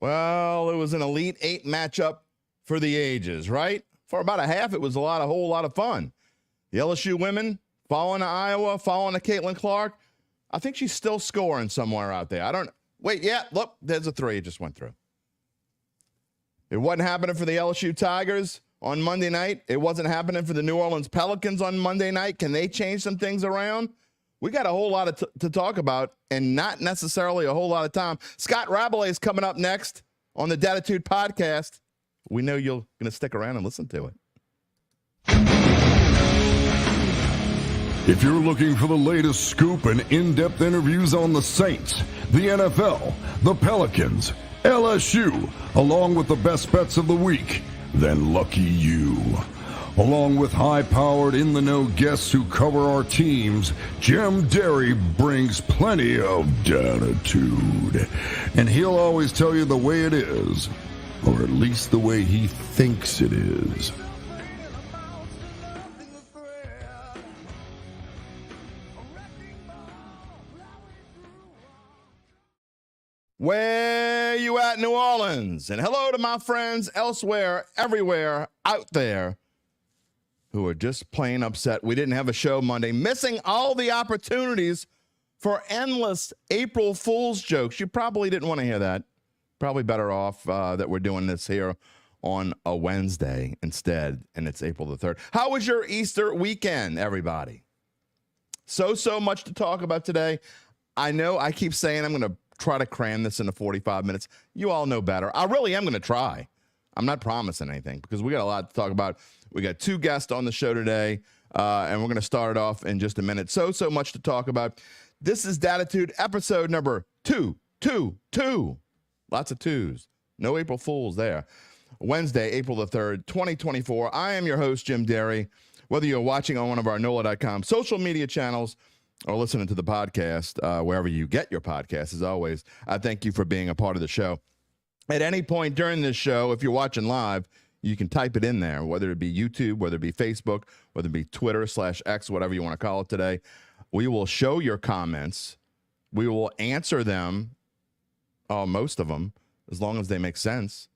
Well, it was an Elite Eight matchup for the ages, right? For about a half, it was a whole lot of fun. The LSU women falling to Iowa, falling to Caitlin Clark. I think she's still scoring somewhere out there. I don't. Wait, yeah, look, there's a three. It just went through. It wasn't happening for the LSU Tigers on Monday night. It wasn't happening for the New Orleans Pelicans on Monday night. Can they change some things around? We got a whole lot to talk about and not necessarily a whole lot of time. Scott Rabalais is coming up next on the Dattitude podcast. We know you're going to stick around and listen to it. If you're looking for the latest scoop and in-depth interviews on the Saints, the NFL, the Pelicans, LSU, along with the best bets of the week, then lucky you. Along with high-powered, in-the-know guests who cover our teams, Jim Derry brings plenty of Dattitude. And he'll always tell you the way it is, or at least the way he thinks it is. Where you at, New Orleans? And hello to my friends elsewhere, everywhere out there who are just plain upset we didn't have a show Monday, missing all the opportunities for endless April Fool's jokes. You probably didn't want to hear that. Probably better off that we're doing this here on a Wednesday instead, and it's April the 3rd. How was your Easter weekend, everybody? So much to talk about today. I know I keep saying I'm going to try to cram this into 45 minutes. You all know better. I really am going to try. I'm not promising anything because we got a lot to talk about. We got two guests on the show today, and we're going to start it off in just a minute. So much to talk about. This is Dattitude, episode number 222. Lots of twos. No April Fools there. Wednesday, April the 3rd, 2024. I am your host, Jim Derry. Whether you're watching on one of our NOLA.com social media channels or listening to the podcast, wherever you get your podcasts, as always, I thank you for being a part of the show. At any point during this show, if you're watching live, you can type it in there, whether it be YouTube, whether it be Facebook, whether it be Twitter/X, whatever you want to call it today. We will show your comments. We will answer them, most of them, as long as they make sense.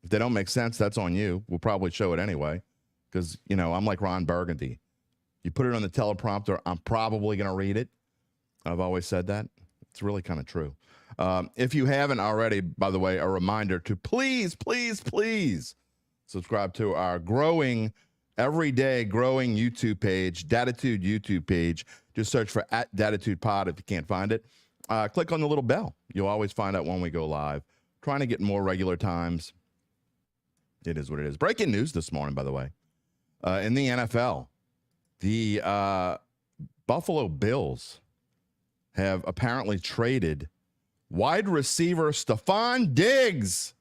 If they don't make sense, that's on you. We'll probably show it anyway because, I'm like Ron Burgundy. You put it on the teleprompter, I'm probably going to read it. I've always said that. It's really kind of true. If you haven't already, by the way, a reminder to please subscribe to our everyday growing YouTube page, Dattitude YouTube page. Just search for @DattitudePod if you can't find it. Click on the little bell. You'll always find out when we go live. Trying to get more regular times. It is what it is. Breaking news this morning, by the way. In the NFL, the Buffalo Bills have apparently traded wide receiver Stephon Diggs.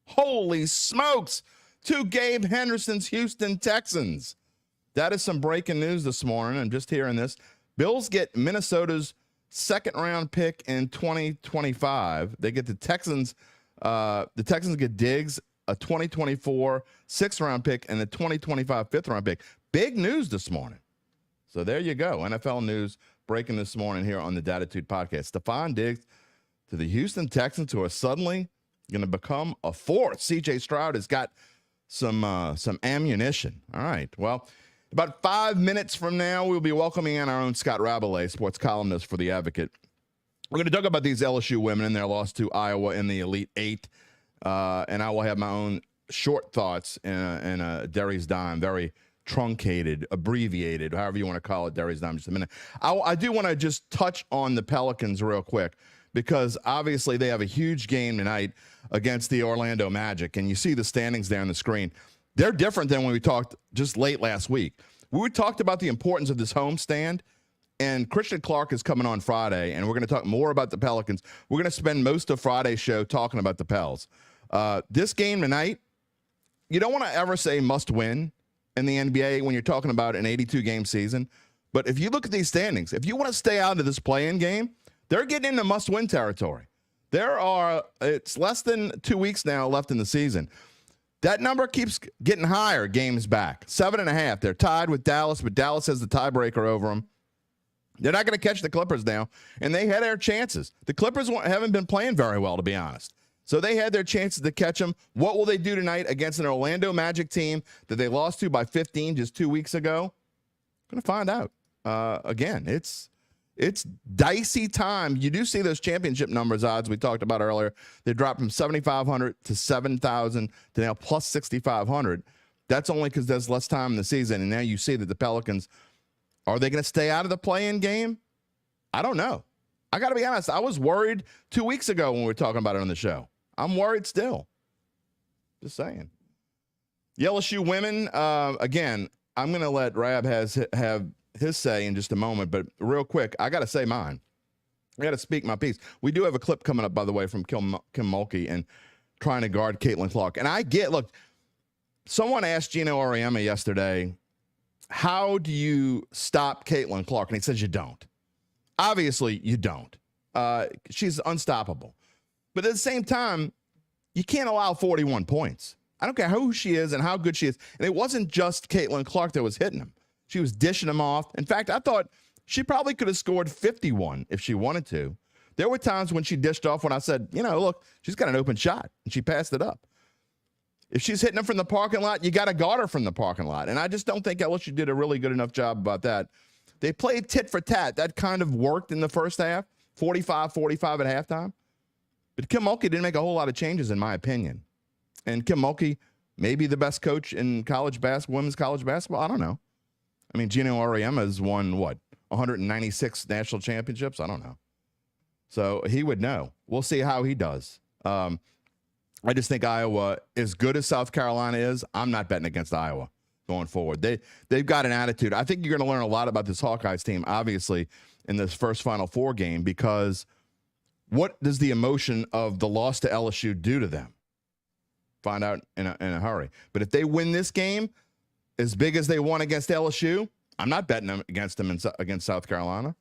Holy smokes. To Gabe Henderson's Houston Texans. That is some breaking news this morning. I'm just hearing this. Bills get Minnesota's second-round pick in 2025. They get the Texans get Diggs, a 2024 sixth-round pick, and the 2025 fifth-round pick. Big news this morning. So there you go. NFL news breaking this morning here on the Dattitude podcast. Stephon Diggs to the Houston Texans, who are suddenly going to become a fourth. C.J. Stroud has got some ammunition. All right. Well, about 5 minutes from now, we'll be welcoming in our own Scott Rabalais, sports columnist for The Advocate. We're going to talk about these LSU women and their loss to Iowa in the Elite Eight. And I will have my own short thoughts in Derry's Dime, very truncated, abbreviated, however you want to call it, Derry's Dime, just a minute. I do want to just touch on the Pelicans real quick because obviously they have a huge game tonight against the Orlando Magic, and you see the standings there on the screen. They're different than when we talked just late last week. We talked about the importance of this homestand, and Christian Clark is coming on Friday, and we're going to talk more about the Pelicans. We're going to spend most of Friday's show talking about the Pels. This game tonight, you don't want to ever say must win in the NBA when you're talking about an 82-game season. But if you look at these standings, if you want to stay out of this play-in game, they're getting into must-win territory. It's less than 2 weeks now left in the season. That number keeps getting higher games back. 7.5. They're tied with Dallas, but Dallas has the tiebreaker over them. They're not going to catch the Clippers now, and they had their chances. The Clippers haven't been playing very well, to be honest. So they had their chances to catch them. What will they do tonight against an Orlando Magic team that they lost to by 15 just 2 weeks ago? Going to find out. Again, it's dicey time. You do see those championship numbers odds we talked about earlier. They dropped from 7,500 to 7,000 to now plus 6,500. That's only because there's less time in the season. And now you see that the Pelicans, are they going to stay out of the play-in game? I don't know. I got to be honest. I was worried 2 weeks ago when we were talking about it on the show. I'm worried still. Just saying. The LSU women, again, I'm going to let Rab have his say in just a moment, but real quick, I got to say mine. I got to speak my piece. We do have a clip coming up, by the way, from Kim Mulkey and trying to guard Caitlin Clark. And I get, look, someone asked Gino Auriemma yesterday, how do you stop Caitlin Clark? And he says you don't. Obviously, you don't. She's unstoppable. But at the same time, you can't allow 41 points. I don't care who she is and how good she is. And it wasn't just Caitlin Clark that was hitting him. She was dishing him off. In fact, I thought she probably could have scored 51 if she wanted to. There were times when she dished off when I said, look, she's got an open shot, and she passed it up. If she's hitting them from the parking lot, you got to guard her from the parking lot. And I just don't think LSU did a really good enough job about that. They played tit for tat. That kind of worked in the first half, 45-45 at halftime. But Kim Mulkey didn't make a whole lot of changes, in my opinion. And Kim Mulkey may be the best coach in college basketball, women's college basketball. I don't know. I mean, Gino Auriemma has won, 196 national championships? I don't know. So he would know. We'll see how he does. I just think Iowa, as good as South Carolina is, I'm not betting against Iowa going forward. They've got an attitude. I think you're going to learn a lot about this Hawkeyes team, obviously, in this first Final Four game, because what does the emotion of the loss to LSU do to them? Find out in a hurry. But if they win this game as big as they won against LSU, I'm not betting them against against South Carolina.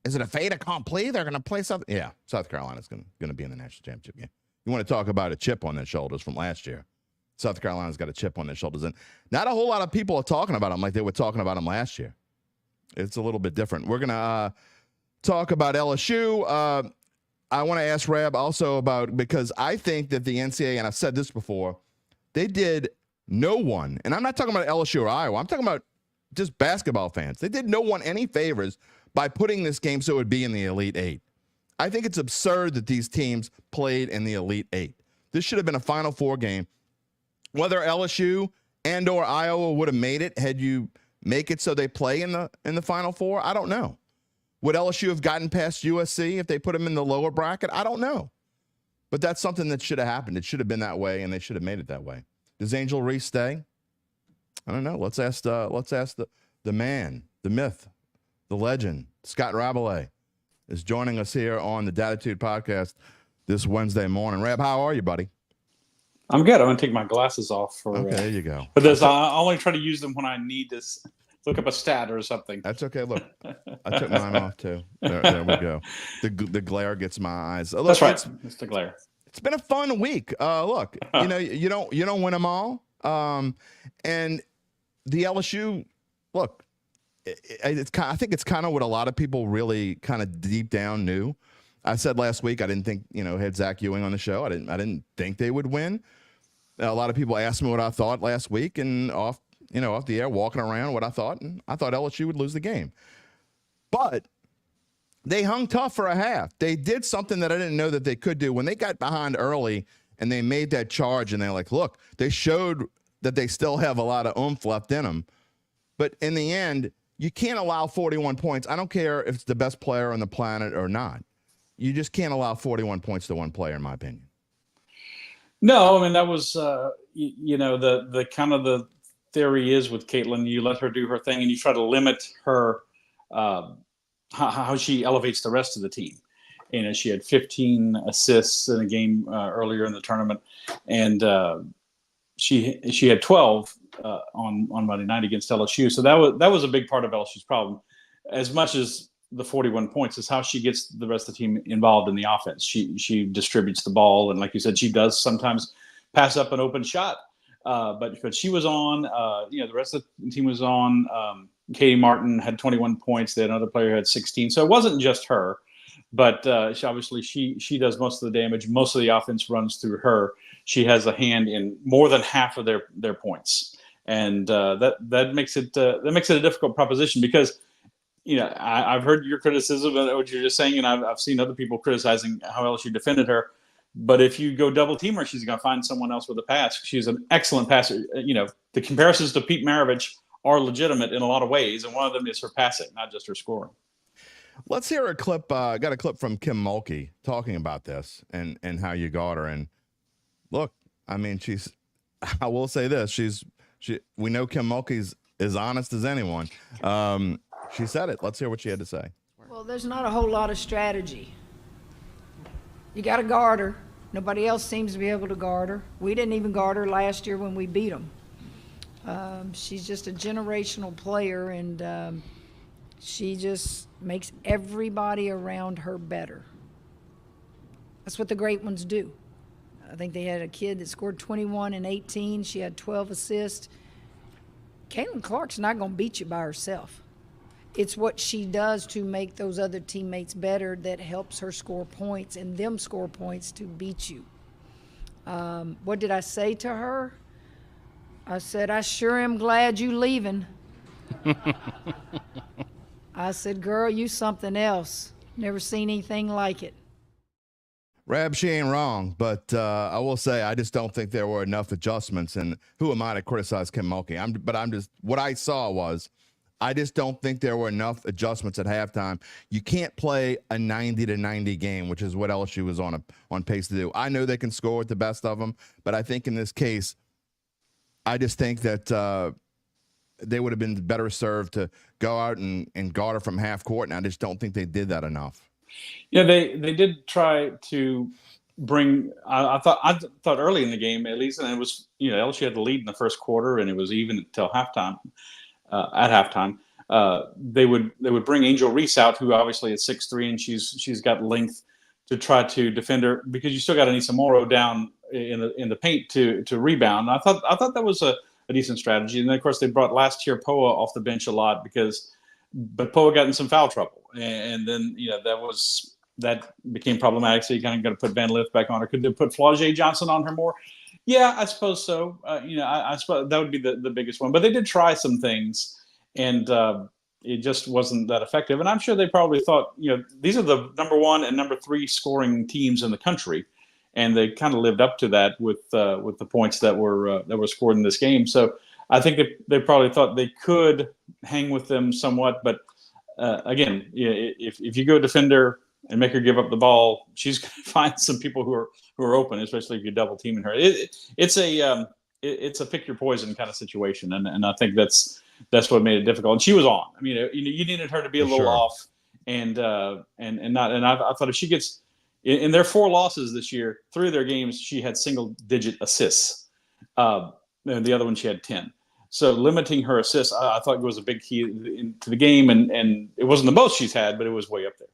Is it a fait accompli? They're going to play South. Yeah, South Carolina's going to be in the national championship game. You want to talk about a chip on their shoulders from last year? South Carolina's got a chip on their shoulders, and not a whole lot of people are talking about them like they were talking about them last year. It's a little bit different. We're going to talk about LSU. I want to ask Rab also about, because I think that the NCAA, and I've said this before, they did no one, and I'm not talking about LSU or Iowa, I'm talking about just basketball fans. They did no one any favors by putting this game so it would be in the Elite Eight. I think it's absurd that these teams played in the Elite Eight. This should have been a Final Four game. Whether LSU and or Iowa would have made it had you make it so they play in the Final Four, I don't know. Would LSU have gotten past USC if they put them in the lower bracket? I don't know. But that's something that should have happened. It should have been that way, and they should have made it that way. Does Angel Reese stay? I don't know. Let's ask the man, the myth, the legend, Scott Rabalais, is joining us here on the Dattitude podcast this Wednesday morning. Rab, how are you, buddy? I'm good. I'm going to take my glasses off. Okay, there you go. But I only try to use them when I need to look up a stat or something. That's okay. Look, I took mine off too. There we go. The glare gets my eyes. Look, that's right. It's the glare. It's been a fun week. Look, you don't win them all. And the LSU, look, I think it's kind of what a lot of people really kind of deep down knew. I said last week I didn't think, had Zach Ewing on the show. I didn't think they would win. A lot of people asked me what I thought last week, and off the air, walking around what I thought, and I thought LSU would lose the game. But they hung tough for a half. They did something that I didn't know that they could do. When they got behind early and they made that charge, and they're like, look, they showed that they still have a lot of oomph left in them. But in the end, you can't allow 41 points. I don't care if it's the best player on the planet or not. You just can't allow 41 points to one player, in my opinion. No, I mean, that was, the kind of the theory is with Caitlin, you let her do her thing and you try to limit her, how she elevates the rest of the team. She had 15 assists in a game earlier in the tournament, and she had 12 on Monday night against LSU. So that was a big part of LSU's problem. As much as the 41 points is how she gets the rest of the team involved in the offense. She distributes the ball, and like you said, she does sometimes pass up an open shot. But she was on. The rest of the team was on. Katie Martin had 21 points. Another player had 16. So it wasn't just her. but she does most of the damage. Most of the offense runs through her. She has a hand in more than half of their points, and that makes it a difficult proposition because I've heard your criticism of what you're just saying, and I've seen other people criticizing how LSU defended her. But if you go double team her, she's going to find someone else with a pass. She's an excellent passer. The comparisons to Pete Maravich are legitimate in a lot of ways, and one of them is her passing, not just her scoring. Let's hear a clip. I got a clip from Kim Mulkey talking about this and how you got her. And look, I mean, I will say this. We know Kim Mulkey's as honest as anyone. She said it. Let's hear what she had to say. Well, there's not a whole lot of strategy. You got to guard her. Nobody else seems to be able to guard her. We didn't even guard her last year when we beat them. She's just a generational player, and she just makes everybody around her better. That's what the great ones do. I think they had a kid that scored 21 and 18. She had 12 assists. Caitlin Clark's not going to beat you by herself. It's what she does to make those other teammates better that helps her score points and them score points to beat you. What did I say to her? I said, I sure am glad you leaving. I said, girl, you something else. Never seen anything like it. Rab, she ain't wrong, but I will say I just don't think there were enough adjustments. And who am I to criticize Kim Mulkey? What I saw was I just don't think there were enough adjustments at halftime. You can't play a 90-90 game, which is what LSU was on pace to do. I know they can score with the best of them, but I think in this case, I just think that they would have been better served to go out and guard her from half court, and I just don't think they did that enough. Yeah, they did try to bring. I thought early in the game at least, and it was LSU had the lead in the first quarter, and it was even until halftime. At halftime, they would bring Angel Reese out, who obviously is 6'3", and she's got length to try to defend her because you still got Anissa Morrow down in the paint to rebound. And I thought that was a decent strategy. And then of course they brought last year Poa off the bench a lot but Poa got in some foul trouble, and then that became problematic. So you kind of got to put Van Lith back on her. Could they put Flau'jae Johnson on her more? Yeah, I suppose so. I suppose that would be the biggest one. But they did try some things, and it just wasn't that effective. And I'm sure they probably thought, these are the number 1 and number 3 scoring teams in the country, and they kind of lived up to that with the points that were scored in this game. So I think they probably thought they could hang with them somewhat. But again, if you go defend her and make her give up the ball, she's going to find some people who are open, especially if you're double teaming her. It's a pick your poison kind of situation, and I think that's what made it difficult. And she was on. I mean, you needed her to be a little off, and I thought if she gets in their 4 losses this year, 3 of their games she had single digit assists, and the other one she had 10. So limiting her assists, I thought was a big key to the game, and it wasn't the most she's had, but it was way up there.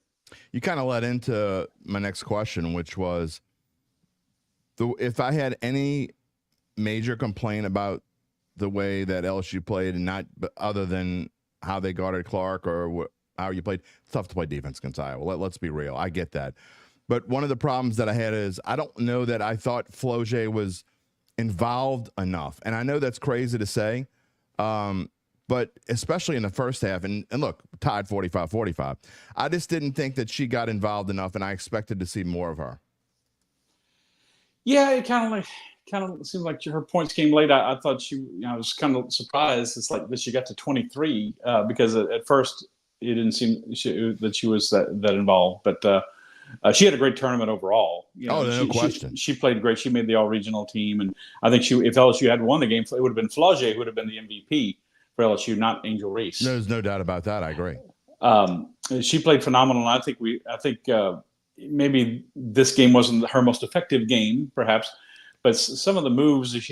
You kind of led into my next question, which was if I had any major complaint about the way that LSU played, and not other than how they guarded Clark or how you played, it's tough to play defense against Iowa. Let's be real. I get that. But one of the problems that I had is I don't know that I thought Flau'jae was involved enough. And I know that's crazy to say, but especially in the first half, and look, tied 45-45. I just didn't think that she got involved enough, and I expected to see more of her. Yeah, it kind of seemed like her points came late. I thought I was kind of surprised. It's like that she got to 23 because at first it didn't seem that she was that involved. But she had a great tournament overall. No question. She played great. She made the all-regional team, and I think if LSU had won the game, it would have been Flau'jae who would have been the MVP for LSU, not Angel Reese. There's no doubt about that. I agree. She played phenomenal. And I think maybe this game wasn't her most effective game, perhaps, but some of the moves that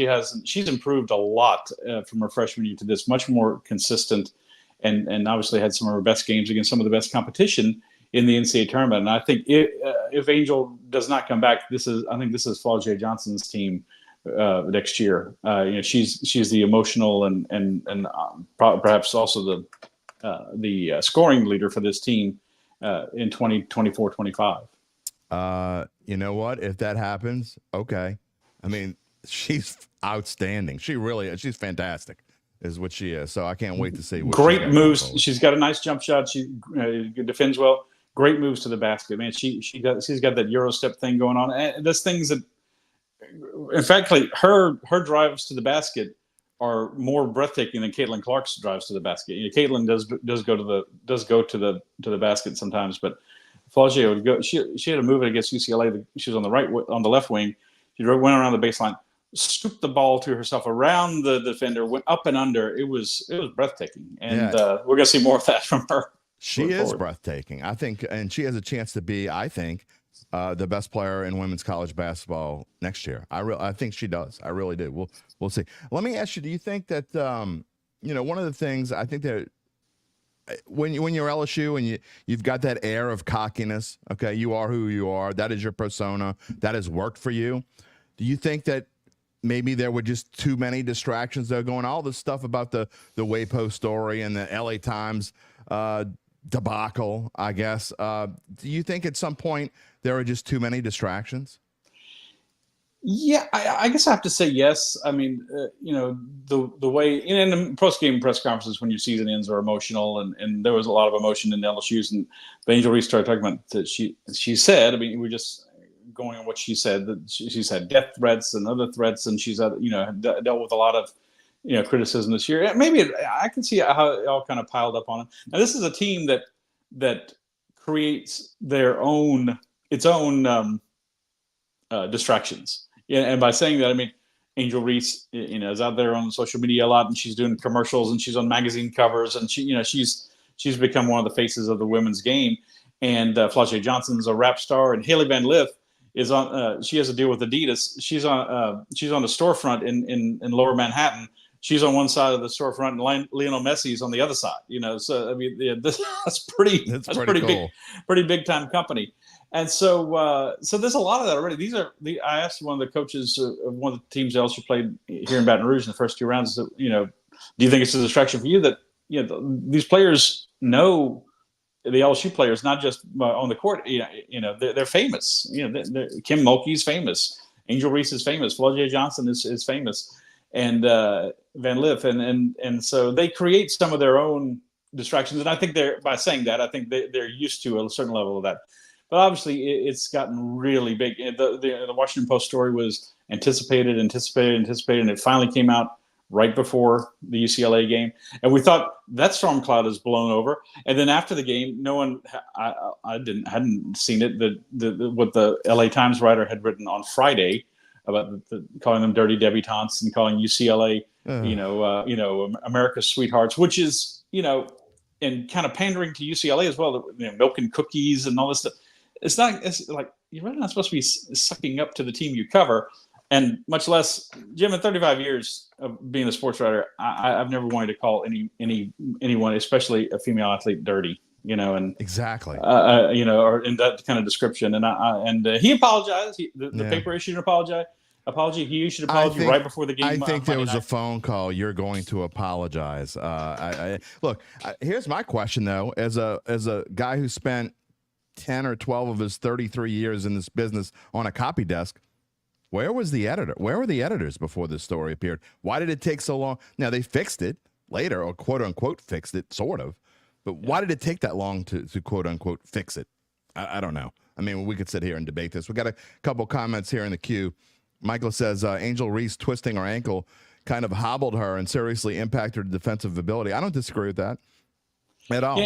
she's improved a lot from her freshman year to this, much more consistent, and obviously had some of her best games against some of the best competition in the NCAA tournament. And I think if Angel does not come back, this is Flau'jae Johnson's team next year. She's the emotional and perhaps also the scoring leader for this team. in 2024, 25. You know what? If that happens, okay. I mean, she's outstanding. She's fantastic, is what she is. So I can't wait to see what great moves. She's got a nice jump shot. She defends well. Great moves to the basket, man. She's got that Euro step thing going on. And there's things that, in fact, like her drives to the basket are more breathtaking than Caitlin Clark's drives to the basket. You know, Caitlin does go to the basket sometimes, but Flaugier would go. She had a move against UCLA. She was on the left wing. She went around the baseline, scooped the ball to herself around the defender, went up and under. It was breathtaking, and we're gonna see more of that from her. She is breathtaking, I think, and she has a chance to be, I think, the best player in women's college basketball next year. I think she does. I really do. We'll see. Let me ask you: do you think that one of the things I think that when you're LSU and you've got that air of cockiness, okay, you are who you are. That is your persona. That has worked for you. Do you think that maybe there were just too many distractions that are going? All this stuff about the Waypo story and the LA Times debacle, I guess. Do you think at some point there are just too many distractions? Yeah, I guess I have to say yes. I mean, the way in the post-game press conferences when your season ends are emotional, and there was a lot of emotion in the LSU's, and Angel Reese started talking about that. She said, I mean, we're just going on what she said, that she's had death threats and other threats, and she's dealt with a lot of criticism this year. Maybe I can see how it all kind of piled up on it. Now, this is a team that creates its own distractions. Yeah, and by saying that, I mean Angel Reese, is out there on social media a lot, and she's doing commercials, and she's on magazine covers, and she's become one of the faces of the women's game. And Flaugier Johnson's a rap star, and Haley Van Lith is on. She has a deal with Adidas. She's on the storefront in Lower Manhattan. She's on one side of the storefront, and Lionel Messi's on the other side. So I mean, that's pretty cool. Pretty big time company. And so there's a lot of that already. I asked one of the coaches of one of the teams LSU played here in Baton Rouge in the first 2 rounds. Do you think it's a distraction for you that these players know the LSU players, not just on the court? They're famous. Kim Mulkey's famous. Angel Reese is famous. Flaugier Johnson is famous, and Van Lith, and so they create some of their own distractions. And I think by saying that, I think they're used to a certain level of that. But obviously, it's gotten really big. The Washington Post story was anticipated, and it finally came out right before the UCLA game. And we thought that storm cloud is blown over. And then after the game, no one, I hadn't seen it. What the LA Times writer had written on Friday about calling them dirty debutantes and calling UCLA, America's sweethearts, which is, and kind of pandering to UCLA as well, milk and cookies and all this stuff. It's like you're really not supposed to be sucking up to the team you cover, and much less, Jim. In 35 years of being a sports writer, I've never wanted to call anyone, especially a female athlete, dirty. And exactly, or in that kind of description. And he apologized. The paper issued an apology. He issued an apology right before the game. I think there was a phone call. You're going to apologize. Look. Here's my question though, as a guy who spent 10 or 12 of his 33 years in this business on a copy desk, where was the editor? Where were the editors before this story appeared? Why did it take so long? Now, they fixed it later, or quote unquote fixed it, sort of. But why did it take that long to quote unquote fix it? I don't know. I mean, we could sit here and debate this. We got a couple comments here in the queue. Michael says Angel Reese twisting her ankle kind of hobbled her and seriously impacted her defensive ability. I don't disagree with that at all.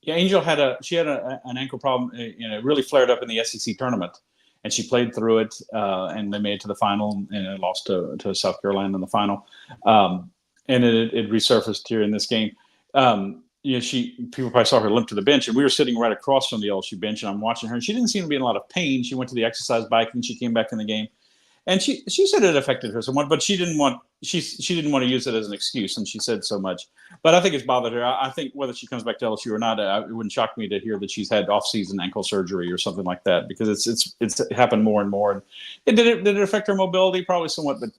Yeah, Angel had an ankle problem. It really flared up in the SEC tournament, and she played through it, and they made it to the final, and lost to South Carolina in the final. And it resurfaced here in this game. People probably saw her limp to the bench, and we were sitting right across from the LSU bench, and I'm watching her, and she didn't seem to be in a lot of pain. She went to the exercise bike, and she came back in the game. And she said it affected her somewhat, but she didn't want to use it as an excuse, and she said so much. But I think it's bothered her. I think whether she comes back to LSU or not, it wouldn't shock me to hear that she's had off-season ankle surgery or something like that, because it's happened more and more. And did it affect her mobility? Probably somewhat, but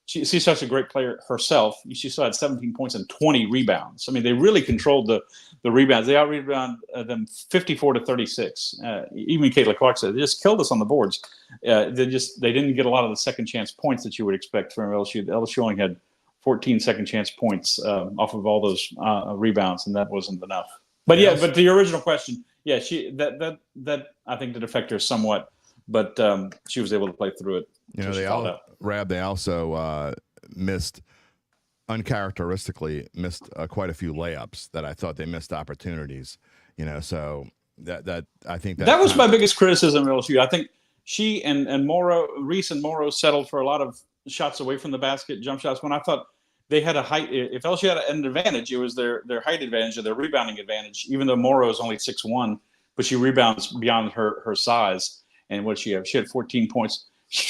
she's such a great player herself. She still had 17 points and 20 rebounds. I mean, they really controlled the rebounds. They out-rebound them 54-36. Even Caitlin Clark said, they just killed us on the boards. They didn't get a lot of the second chance points that you would expect from LSU. LSU only had 14 second chance points off of all those rebounds, and that wasn't enough. But but to your original question, that I think did affect her somewhat, but she was able to play through it. They also uncharacteristically missed quite a few layups that I thought they missed opportunities. So that I think that was my biggest criticism of LSU. I think she and Reese and Morrow settled for a lot of shots away from the basket, jump shots, when I thought they had a height. If LSU had an advantage, it was their height advantage or their rebounding advantage, even though Morrow is only 6'1", but she rebounds beyond her size. And what she had 14 points.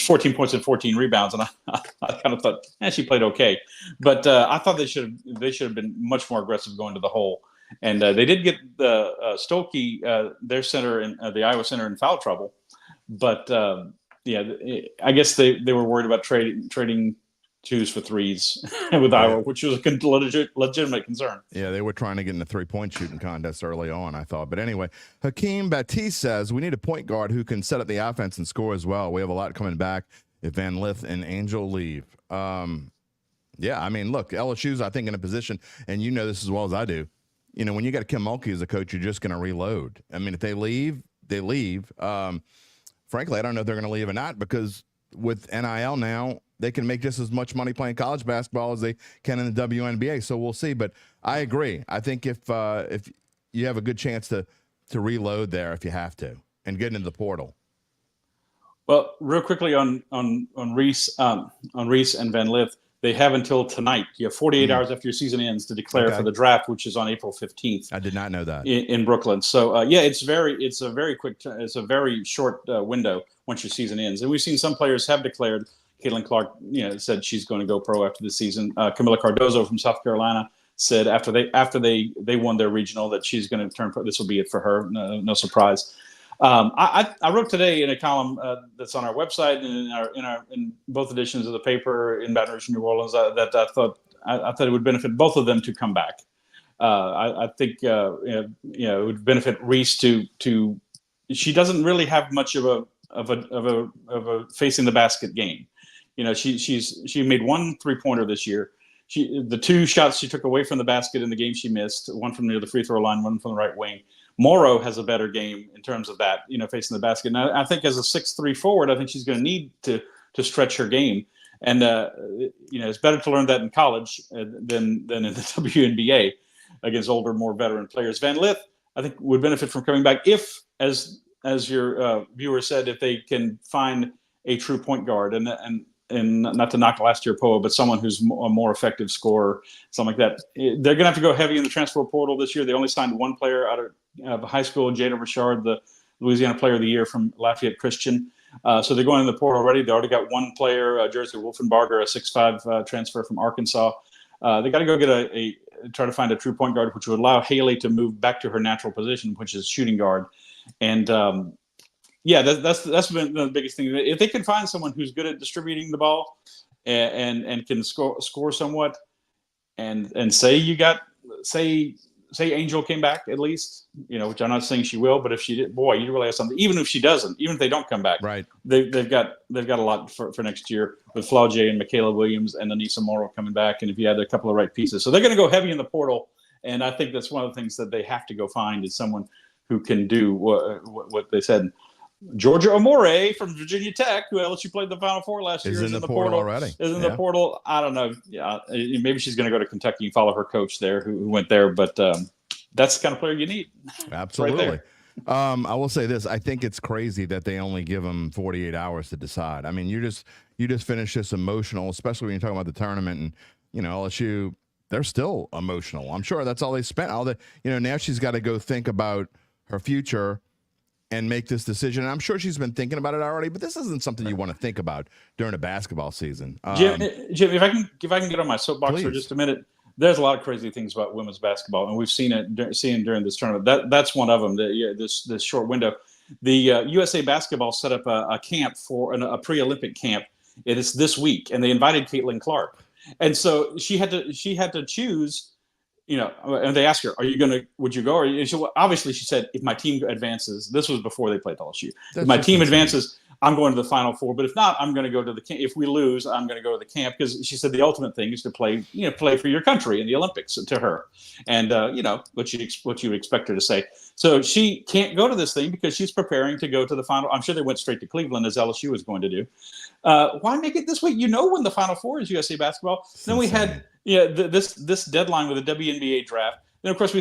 14 points and 14 rebounds, and I kind of thought, she played okay, but I thought they should have been much more aggressive going to the hole, and they did get the Stokey, their center in the Iowa center, in foul trouble, but I guess they were worried about trading twos for threes with Iowa, which was a legitimate concern. Yeah, they were trying to get in the three-point shooting contest early on, I thought. But anyway, Hakeem Baptiste says, we need a point guard who can set up the offense and score as well. We have a lot coming back if Van Lith and Angel leave. Yeah, I mean, look, LSU's, I think, in a position, and you know this as well as I do, when you got Kim Mulkey as a coach, you're just going to reload. I mean, if they leave, they leave. Frankly, I don't know if they're going to leave or not, because with NIL now, they can make just as much money playing college basketball as they can in the WNBA. So we'll see. But I agree. I think if you have a good chance to reload there, if you have to, and get into the portal. Well, real quickly on Reese and Van Lith, they have until tonight. You have 48 hours after your season ends to declare for the draft, which is on April 15th. I did not know that in Brooklyn. So it's a very short window once your season ends. And we've seen some players have declared. Caitlin Clark, said she's going to go pro after the season. Camila Cardozo from South Carolina said after they won their regional that she's going to turn pro. This will be it for her. No surprise. I wrote today in a column that's on our website and in both editions of the paper in Baton Rouge, New Orleans, that I thought it would benefit both of them to come back. I think it would benefit Reese to. She doesn't really have much of a facing the basket game. She made one 3-pointer this year. The two shots she took away from the basket in the game she missed, one from near the free throw line, one from the right wing. Morrow has a better game in terms of that, facing the basket. And I think as a 6'3" forward, I think she's going to need to stretch her game. And it's better to learn that in college than in the WNBA against older, more veteran players. Van Lith, I think, would benefit from coming back if, as your viewer said, if they can find a true point guard and not to knock last year Poa, but someone who's a more effective scorer, something like that. They're going to have to go heavy in the transfer portal this year. They only signed one player out of high school, Jada Richard, the Louisiana Player of the Year from Lafayette Christian. So they're going in the portal already. They already got one player, Jersey Wolfenbarger, a 6'5" transfer from Arkansas. They got to go get try to find a true point guard, which would allow Haley to move back to her natural position, which is shooting guard. And that's been the biggest thing. If they can find someone who's good at distributing the ball and can score somewhat, and say Angel came back at least, which I'm not saying she will, but if she did, boy, you really have something. Even if she doesn't, even if they don't come back, right? They've got a lot for next year with Flaugier and Michaela Williams and Anissa Morrow coming back, and if you add a couple of right pieces, so they're going to go heavy in the portal, and I think that's one of the things that they have to go find is someone who can do what they said. Georgia Amore from Virginia Tech, who LSU played the Final Four last year, is in the portal already. Is in the portal. I don't know. Yeah, maybe she's going to go to Kentucky and follow her coach there, who went there. But that's the kind of player you need. Absolutely. Right I will say this: I think it's crazy that they only give them 48 hours to decide. I mean, you just finished this emotional, especially when you're talking about the tournament, and LSU. They're still emotional. I'm sure that's all they spent. Now she's got to go think about her future and make this decision. And I'm sure she's been thinking about it already, but this isn't something you want to think about during a basketball season. Jim, if I can get on my soapbox for just a minute, there's a lot of crazy things about women's basketball, and we've seen during this tournament. That's one of them. This short window, the USA Basketball set up a camp for a pre-Olympic camp and it's this week, and they invited Caitlin Clark, and so she had to choose. And they asked her, would you go? And obviously she said, if my team advances, this was before they played LSU. If my team advances, I'm going to the Final Four. But if not, I'm going to go to the camp. If we lose, I'm going to go to the camp, because she said the ultimate thing is to play for your country in the Olympics to her. And, what you would expect her to say. So she can't go to this thing because she's preparing to go to the final. I'm sure they went straight to Cleveland, as LSU was going to do. Why make it this week? When the Final Four is USA basketball. Then we had this deadline with the WNBA draft. Then, of course,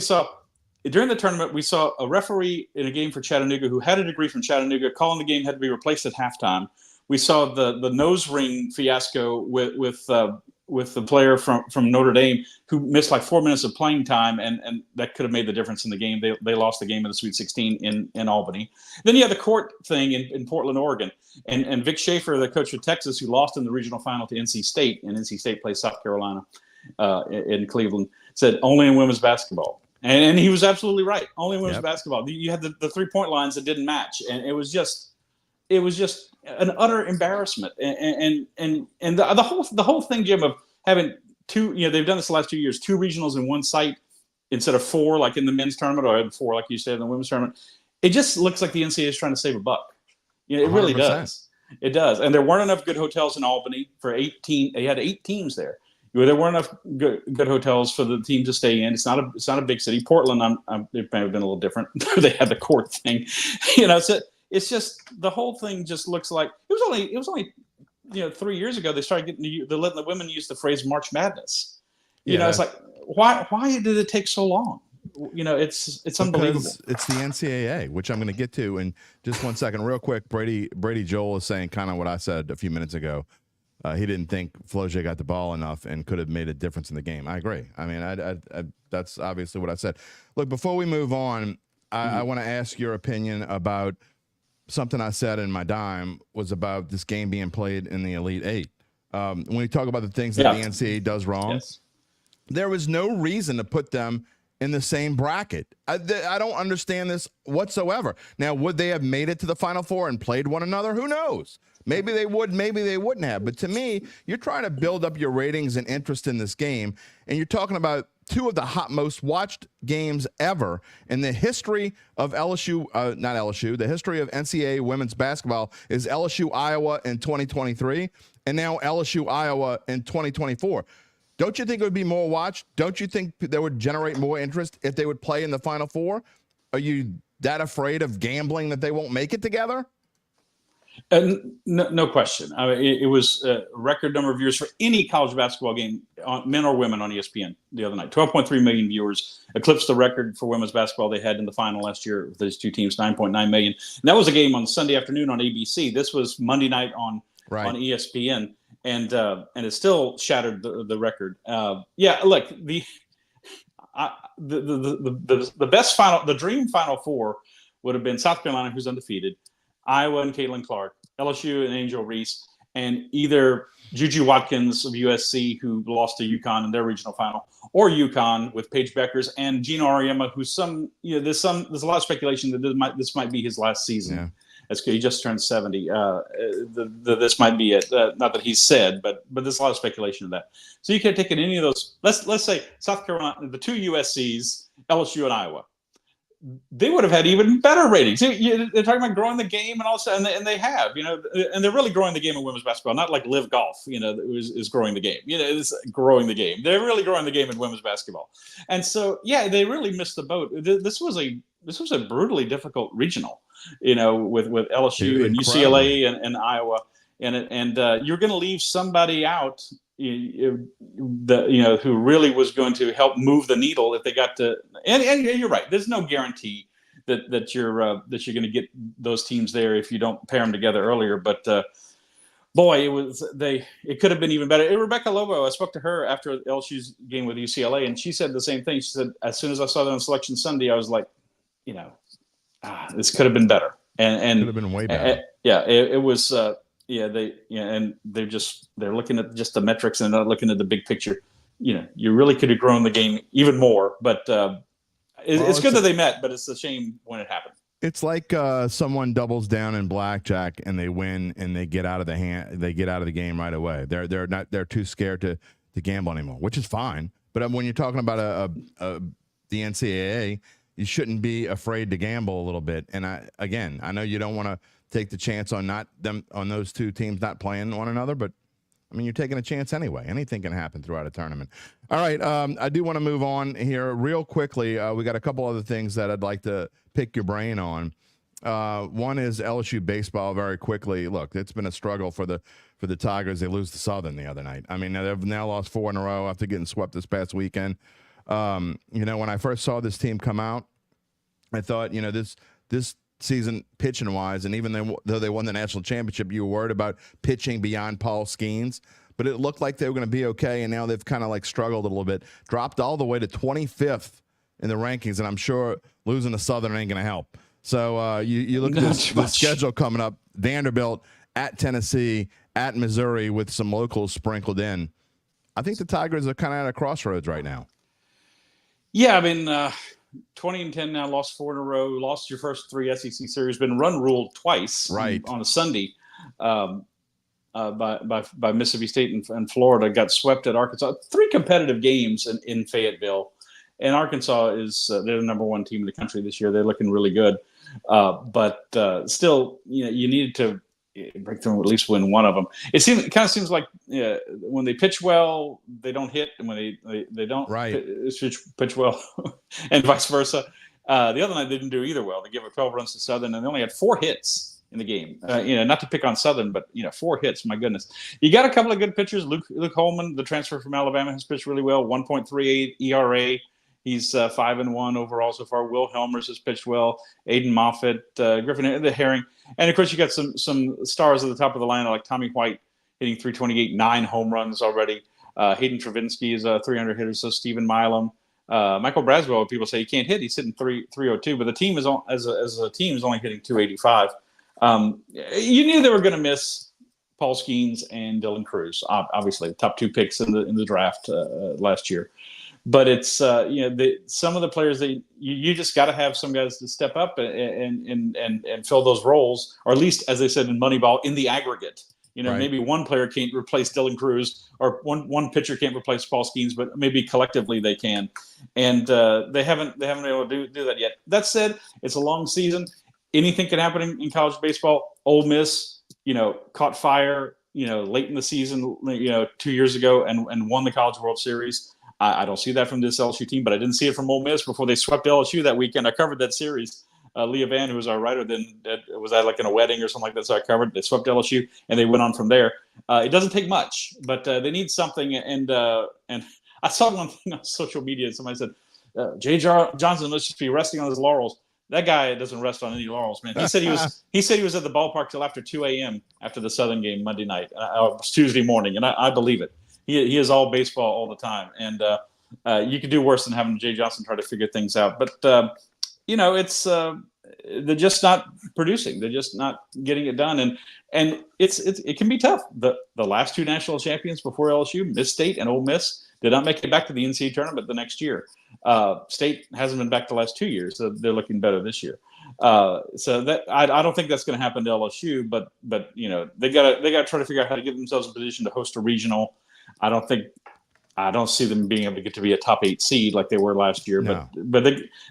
during the tournament, we saw a referee in a game for Chattanooga who had a degree from Chattanooga calling the game had to be replaced at halftime. We saw the nose ring fiasco with the player from Notre Dame who missed like 4 minutes of playing time, and that could have made the difference in the game. They lost the game in the Sweet 16 in Albany. Then you had the court thing in Portland, Oregon, and Vic Schaefer, the coach of Texas, who lost in the regional final to NC State, and NC State plays South Carolina in Cleveland, said only in women's basketball. And he was absolutely right. Only women's basketball. You had the 3-point lines that didn't match, and it was just an utter embarrassment. And the whole thing, Jim, of having two. They've done this the last 2 years, 2 regionals in one site instead of 4, like in the men's tournament, or 4, like you said, in the women's tournament. It just looks like the NCAA is trying to save a buck. It really 100%. does. It does. And there weren't enough good hotels in Albany for 18. They had 8 teams there. There weren't enough good hotels for the team to stay in. It's not a big city. Portland, it may have been a little different. They had the court thing, So it's just the whole thing just looks like it was only 3 years ago they started letting the women use the phrase March Madness. It's like why did it take so long? It's unbelievable. Because it's the NCAA, which I'm going to get to in just 1 second, real quick. Brady Joel is saying kind of what I said a few minutes ago. He didn't think Floje got the ball enough and could have made a difference in the game. I agree. I mean, I that's obviously what I said. Look, before we move on, I want to ask your opinion about something I said in my dime was about this game being played in the Elite Eight. When you talk about the things that the NCAA does wrong, there was no reason to put them in the same bracket. I don't understand this whatsoever. Now, would they have made it to the Final Four and played one another? Who knows? Maybe they would, maybe they wouldn't have. But to me, you're trying to build up your ratings and interest in this game, and you're talking about 2 of the most watched games ever in the history of LSU, not LSU, the history of NCAA women's basketball is LSU-Iowa in 2023, and now LSU-Iowa in 2024. Don't you think it would be more watched? Don't you think that would generate more interest if they would play in the Final Four? Are you that afraid of gambling that they won't make it together? No question. I mean, it was a record number of viewers for any college basketball game, men or women, on ESPN the other night. 12.3 million viewers, eclipsed the record for women's basketball they had in the final last year with those 2 teams, 9.9 million. And that was a game on Sunday afternoon on ABC. This was Monday night on ESPN, and it still shattered the record. Look, the best final, the dream Final Four would have been South Carolina, who's undefeated, Iowa and Caitlin Clark, LSU and Angel Reese, and either Juju Watkins of USC, who lost to UConn in their regional final, or UConn with Paige Beckers and Gino Auriemma, who's there's a lot of speculation that this might be his last season. Yeah. He just turned 70. This might be it. Not that he's said, but there's a lot of speculation of that. So you could have taken any of those. Let's say South Carolina, the 2 USCs, LSU and Iowa. They would have had even better ratings. They're talking about growing the game and all that, and they have, and they're really growing the game in women's basketball, not like Live Golf, is growing the game. It's growing the game. They're really growing the game in women's basketball, and so they really missed the boat. This was a brutally difficult regional, with LSU and UCLA and Iowa, and you're going to leave somebody out. Who really was going to help move the needle if they got to, and you're right. There's no guarantee that you're going to get those teams there if you don't pair them together earlier. But boy, it could have been even better. Rebecca Lobo, I spoke to her after LSU's game with UCLA, and she said the same thing. She said, as soon as I saw them on Selection Sunday, I was like, this could have been better. And could have been way better. It was. And they're looking at just the metrics and not looking at the big picture. You really could have grown the game even more, but it's good that they met, but it's a shame when it happened. It's like someone doubles down in blackjack and they win and they get out of the game right away. They're too scared to gamble anymore, which is fine. But when you're talking about the NCAA, you shouldn't be afraid to gamble a little bit. And I know you don't want to take the chance on those two teams not playing one another, but I mean, you're taking a chance anyway. Anything can happen throughout a tournament. All right, I do want to move on here real quickly. We got a couple other things that I'd like to pick your brain on. One is LSU baseball very quickly. Look, it's been a struggle for the Tigers. They lose to Southern the other night. I mean, they've now lost 4 in a row after getting swept this past weekend. When I first saw this team come out, I thought, this season pitching wise, and even though they won the national championship, you were worried about pitching beyond Paul Skeens, but it looked like they were going to be okay, and now they've kind of like struggled a little bit, dropped all the way to 25th in the rankings, and I'm sure losing to Southern ain't going to help. So you look at the schedule coming up: Vanderbilt, at Tennessee, at Missouri, with some locals sprinkled in. I think the Tigers are kind of at a crossroads right now. Yeah, I mean, 20-10 now, lost 4 in a row, lost your first 3 SEC series, been run ruled twice on a Sunday by Mississippi State and Florida, got swept at Arkansas. 3 competitive games in Fayetteville. And Arkansas is they're the number 1 team in the country this year. They're looking really good. But still, you needed to break through and at least win one of them. It kind of seems like when they pitch well, they don't hit, and when they don't pitch well, and vice versa. The other night they didn't do either well. They gave up 12 runs to Southern, and they only had 4 hits in the game. Not to pick on Southern, but 4 hits. My goodness, you got a couple of good pitchers. Luke Holman, the transfer from Alabama, has pitched really well. 1.38 ERA. He's 5-1 overall so far. Will Helmers has pitched well. Aiden Moffitt, Griffin the Herring, and of course you got some stars at the top of the line like Tommy White hitting 328, 9 home runs already. Hayden Travinsky is a 300 hitter. So Stephen Milam, Michael Braswell. People say he can't hit. He's hitting 302, but the team is as a team is only hitting 285. You knew they were going to miss Paul Skeens and Dylan Cruz, obviously the top 2 picks in the draft last year. But it's some of the players that you just got to have some guys to step up and fill those roles, or at least, as they said in Moneyball, in the aggregate. Maybe one player can't replace Dylan Cruz, or one pitcher can't replace Paul Skeens, but maybe collectively they can. And they haven't been able to do that yet. That said, it's a long season. Anything can happen in college baseball. Ole Miss, caught fire, late in the season, 2 years ago, and won the College World Series. I don't see that from this LSU team, but I didn't see it from Ole Miss before they swept LSU that weekend. I covered that series. Leah Van, who was our writer, then was at like in a wedding or something like that, so I covered. They swept LSU, and they went on from there. It doesn't take much, but they need something. And I saw one thing on social media. Somebody said, Jay Johnson must just be resting on his laurels. That guy doesn't rest on any laurels, man. He said he was at the ballpark till after 2 a.m. after the Southern game Monday night. It was Tuesday morning, and I believe it. He is all baseball all the time, and you could do worse than having Jay Johnson try to figure things out. But it's they're just not producing. They're just not getting it done, and it can be tough. The last 2 national champions before LSU, Miss State and Ole Miss, did not make it back to the NCAA tournament the next year. State hasn't been back the last 2 years, so they're looking better this year. So that I don't think that's going to happen to LSU, but they gotta try to figure out how to get themselves in position to host a regional. I don't see them being able to get to be a top 8 seed like they were last year, no. but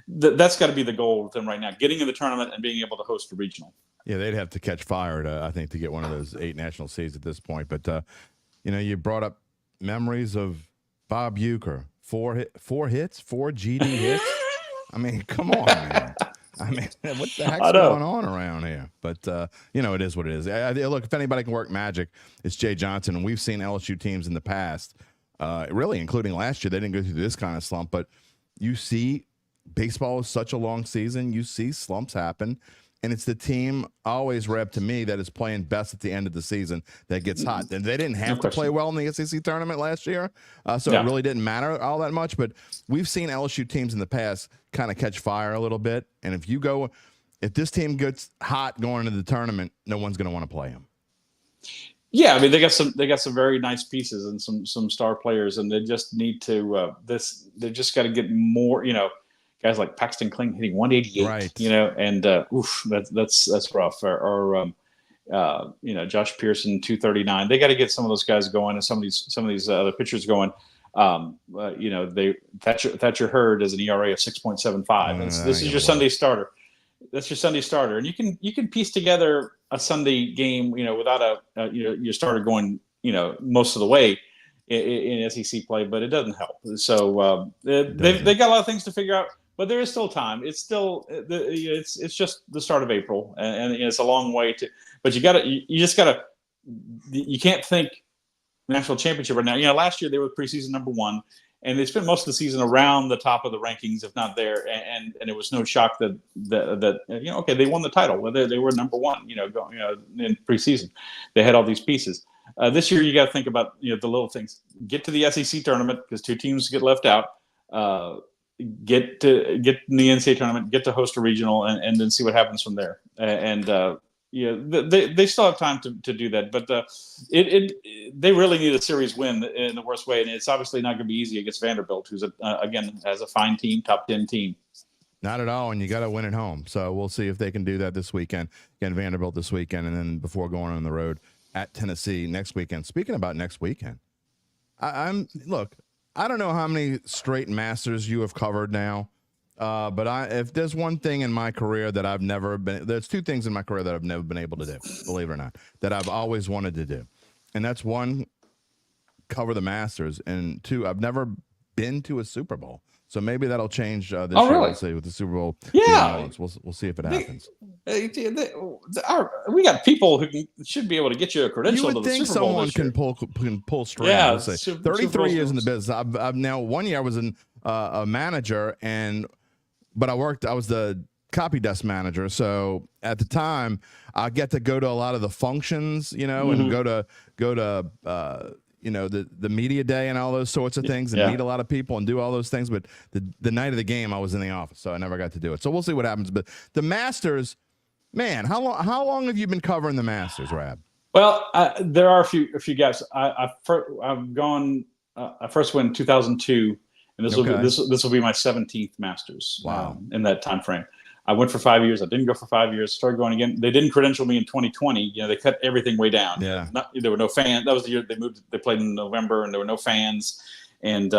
that's got to be the goal with them right now, getting in the tournament and being able to host a regional. Yeah, they'd have to catch fire to get one of those 8 national seeds at this point. But you brought up memories of Bob Uecker, 4 hits, 4 GD hits. I mean, come on, man. I mean, what the heck's going on around here? But, it is what it is. Look, if anybody can work magic, it's Jay Johnson. And we've seen LSU teams in the past, really, including last year. They didn't go through this kind of slump. But you see, baseball is such a long season. You see slumps happen. And it's the team, always rep to me, that is playing best at the end of the season that gets hot. And they didn't have to play well in the SEC tournament last year, so it really didn't matter all that much. But we've seen LSU teams in the past kind of catch fire a little bit. And if this team gets hot going into the tournament, no one's going to want to play them. Yeah, I mean, they got some very nice pieces and some star players, and they just need to they just got to get more, guys like Paxton Kling hitting 188, Right. and that's rough. Or Josh Pearson 239. They got to get some of those guys going, and some of these other pitchers going. Thatcher Hurd has an ERA of 6.75. This is your Sunday starter. That's your Sunday starter, and you can piece together a Sunday game, without your starter going, most of the way in SEC play, but it doesn't help. So they got a lot of things to figure out, but there is still time. It's still it's just the start of April, and it's a long way to. But you can't think national championship right now. Last year they were preseason number 1. And they spent most of the season around the top of the rankings, if not there. And it was no shock that they won the title. They were number 1, in preseason. They had all these pieces. This year, you got to think about the little things. Get to the SEC tournament because 2 teams get left out. Get in the NCAA tournament. Get to host a regional, and then see what happens from there. They still have time to do that, but they really need a series win in the worst way, and it's obviously not going to be easy against Vanderbilt, who's again has a fine team, top 10 team. Not at all, and you got to win at home. So we'll see if they can do that this weekend. Again, Vanderbilt this weekend, and then before going on the road at Tennessee next weekend. Speaking about next weekend, I don't know how many straight Masters you have covered now. But if there's one thing in my career that there's 2 things in my career that I've never been able to do, believe it or not, that I've always wanted to do. And that's 1, cover the Masters, and 2, I've never been to a Super Bowl. So maybe that'll change this year. Really? Let's say with the Super Bowl. Yeah. We'll see if it happens. We got people who should be able to get you a credential to the Super Bowl. You would think someone can pull strings. Yeah. 33 years in the business. I've now 1 year I was a manager, but I was the copy desk manager. So at the time, I get to go to a lot of the functions, and go to the media day and all those sorts of things, and meet a lot of people and do all those things. But the night of the game, I was in the office, so I never got to do it. So we'll see what happens. But the Masters, man, how long have you been covering the Masters, Rab? Well, there are a few guys. I've gone. I first went in 2002. And this will be my 17th Masters. Wow. In that time frame. I went for 5 years. I didn't go for 5 years. Started going again. They didn't credential me in 2020. They cut everything way down. Yeah. There were no fans. That was the year they moved. They played in November, and there were no fans. And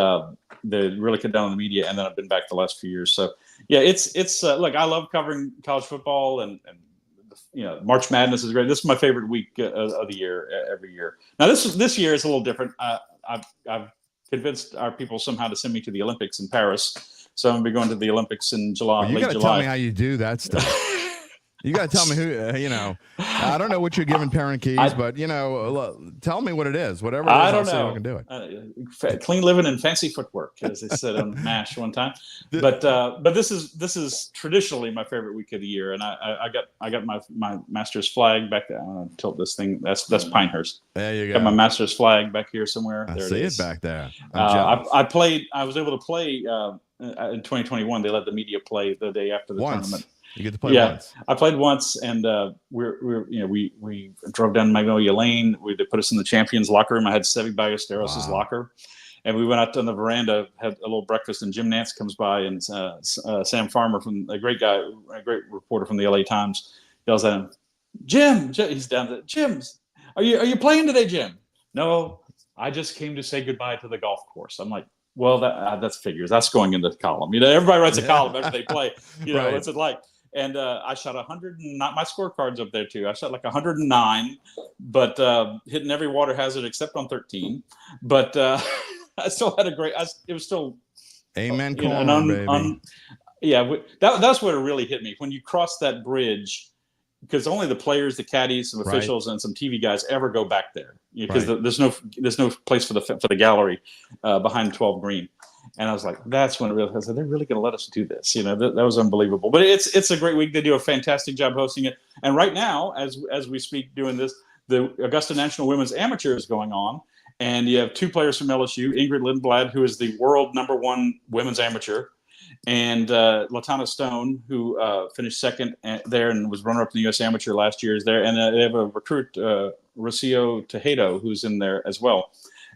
they really cut down on the media. And then I've been back the last few years. So yeah, it's look, I love covering college football, and March Madness is great. This is my favorite week of the year every year. Now this year is a little different. I've convinced our people somehow to send me to the Olympics in Paris. So I'm going to be going to the Olympics in July. Well, you got to tell me how you do that stuff. You got to tell me who, I don't know what you're giving parent keys, but, tell me what it is. Whatever it is, I'll see if I can do it. Clean living and fancy footwork, as they said on MASH one time. But this is traditionally my favorite week of the year. And I got my Masters flag back there. I'm going to tilt this thing. That's Pinehurst. There you go. Got my Masters flag back here somewhere. I see it back there. I was able to play in 2021. They let the media play the day after the tournament. You get to play once. I played once, and we drove down Magnolia Lane. They put us in the champions locker room. I had Sevi Ballesteros' locker, and we went out on the veranda, had a little breakfast, and Jim Nantz comes by, and Sam Farmer, a great reporter from the LA Times, yells at him, Jim, he's down there. Jim, are you playing today, Jim? No, I just came to say goodbye to the golf course. I'm like, well, that's figures. That's going into the column. Everybody writes a column after they play. Right. What's it like? And I shot 100, and not my scorecard's up there too. I shot like 109, but hitting every water hazard except on 13. But I still had it was still. Amen. Baby. That's what it really hit me when you cross that bridge, because only the players, the caddies, some officials, and some TV guys ever go back there, because there's no place for the gallery behind 12 green. And I was like, that's when I realized they're really going to let us do this. That was unbelievable. But it's a great week. They do a fantastic job hosting it. And right now, as we speak, doing this, the Augusta National Women's Amateur is going on. And you have 2 players from LSU, Ingrid Lindblad, who is the world #1 women's amateur, and LaTonna Stone, who finished second there and was runner-up in the U.S. Amateur last year, is there. And they have a recruit, Rocio Tejado, who's in there as well.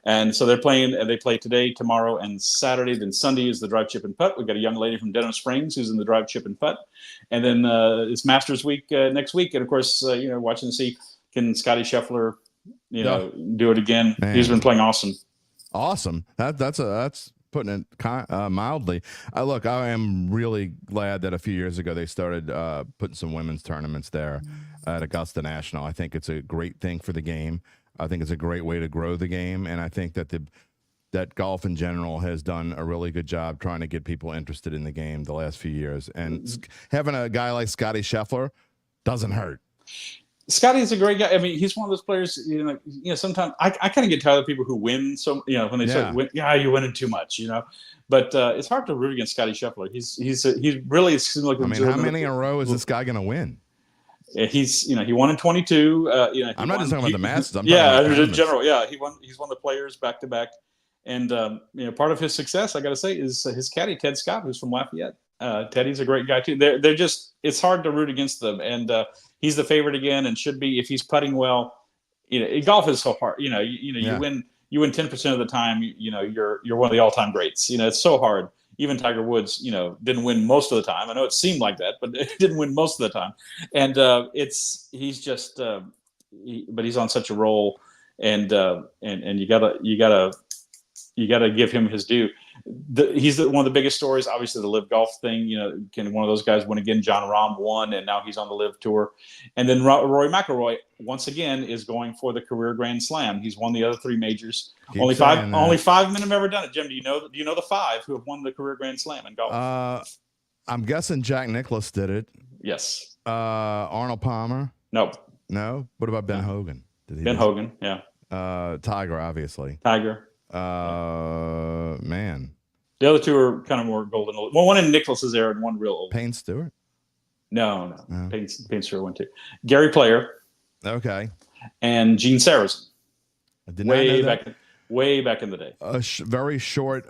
And so they're playing. They play today, tomorrow, and Saturday. Then Sunday is the drive, chip, and putt. We've got a young lady from Denham Springs who's in the drive, chip, and putt. And then it's Masters Week next week. And of course, watching to see can Scotty Scheffler, do it again. Man. He's been playing awesome. Awesome. That's putting it mildly. Look, I am really glad that a few years ago they started putting some women's tournaments there at Augusta National. I think it's a great thing for the game. I think it's a great way to grow the game, and I think that that golf in general has done a really good job trying to get people interested in the game the last few years. And having a guy like Scotty Scheffler doesn't hurt. Scotty is a great guy. I mean, he's one of those players. Sometimes I kind of get tired of people who win. So when they start win, you're winning too much. But it's hard to root against Scotty Scheffler. He really seems like. I mean, how many in a row is this guy going to win? He won in 22. I'm not just talking about the Masters. I'm in general. Yeah, he's won the Players back to back, and part of his success, I got to say, is his caddy Ted Scott, who's from Lafayette. Teddy's a great guy too. They're just. It's hard to root against them, and he's the favorite again, and should be if he's putting well. Golf is so hard. You win 10% of the time. You're one of the all-time greats. It's so hard. Even Tiger Woods, didn't win most of the time. I know it seemed like that, but it didn't win most of the time. And he's just, but he's on such a roll, and you gotta give him his due. He's one of the biggest stories, obviously, the Live Golf thing. Can one of those guys win again? John Rahm won, and now he's on the Live Tour. And then Rory McIlroy once again is going for the career Grand Slam. He's won the other 3 majors. Only five men have ever done it. Jim, do you know the 5 who have won the career Grand Slam in golf? I'm guessing Jack Nicklaus did it. Yes. Arnold Palmer. Nope. No. What about Ben Hogan? Hogan. Yeah. Tiger, obviously. Tiger. Man. The other 2 are kind of more golden. Well, one in Nicklaus's era and one real old. Payne Stewart? No. Payne Stewart went too. Gary Player. Okay. And Gene Sarazen. I did not know that. Way back in the day. A very short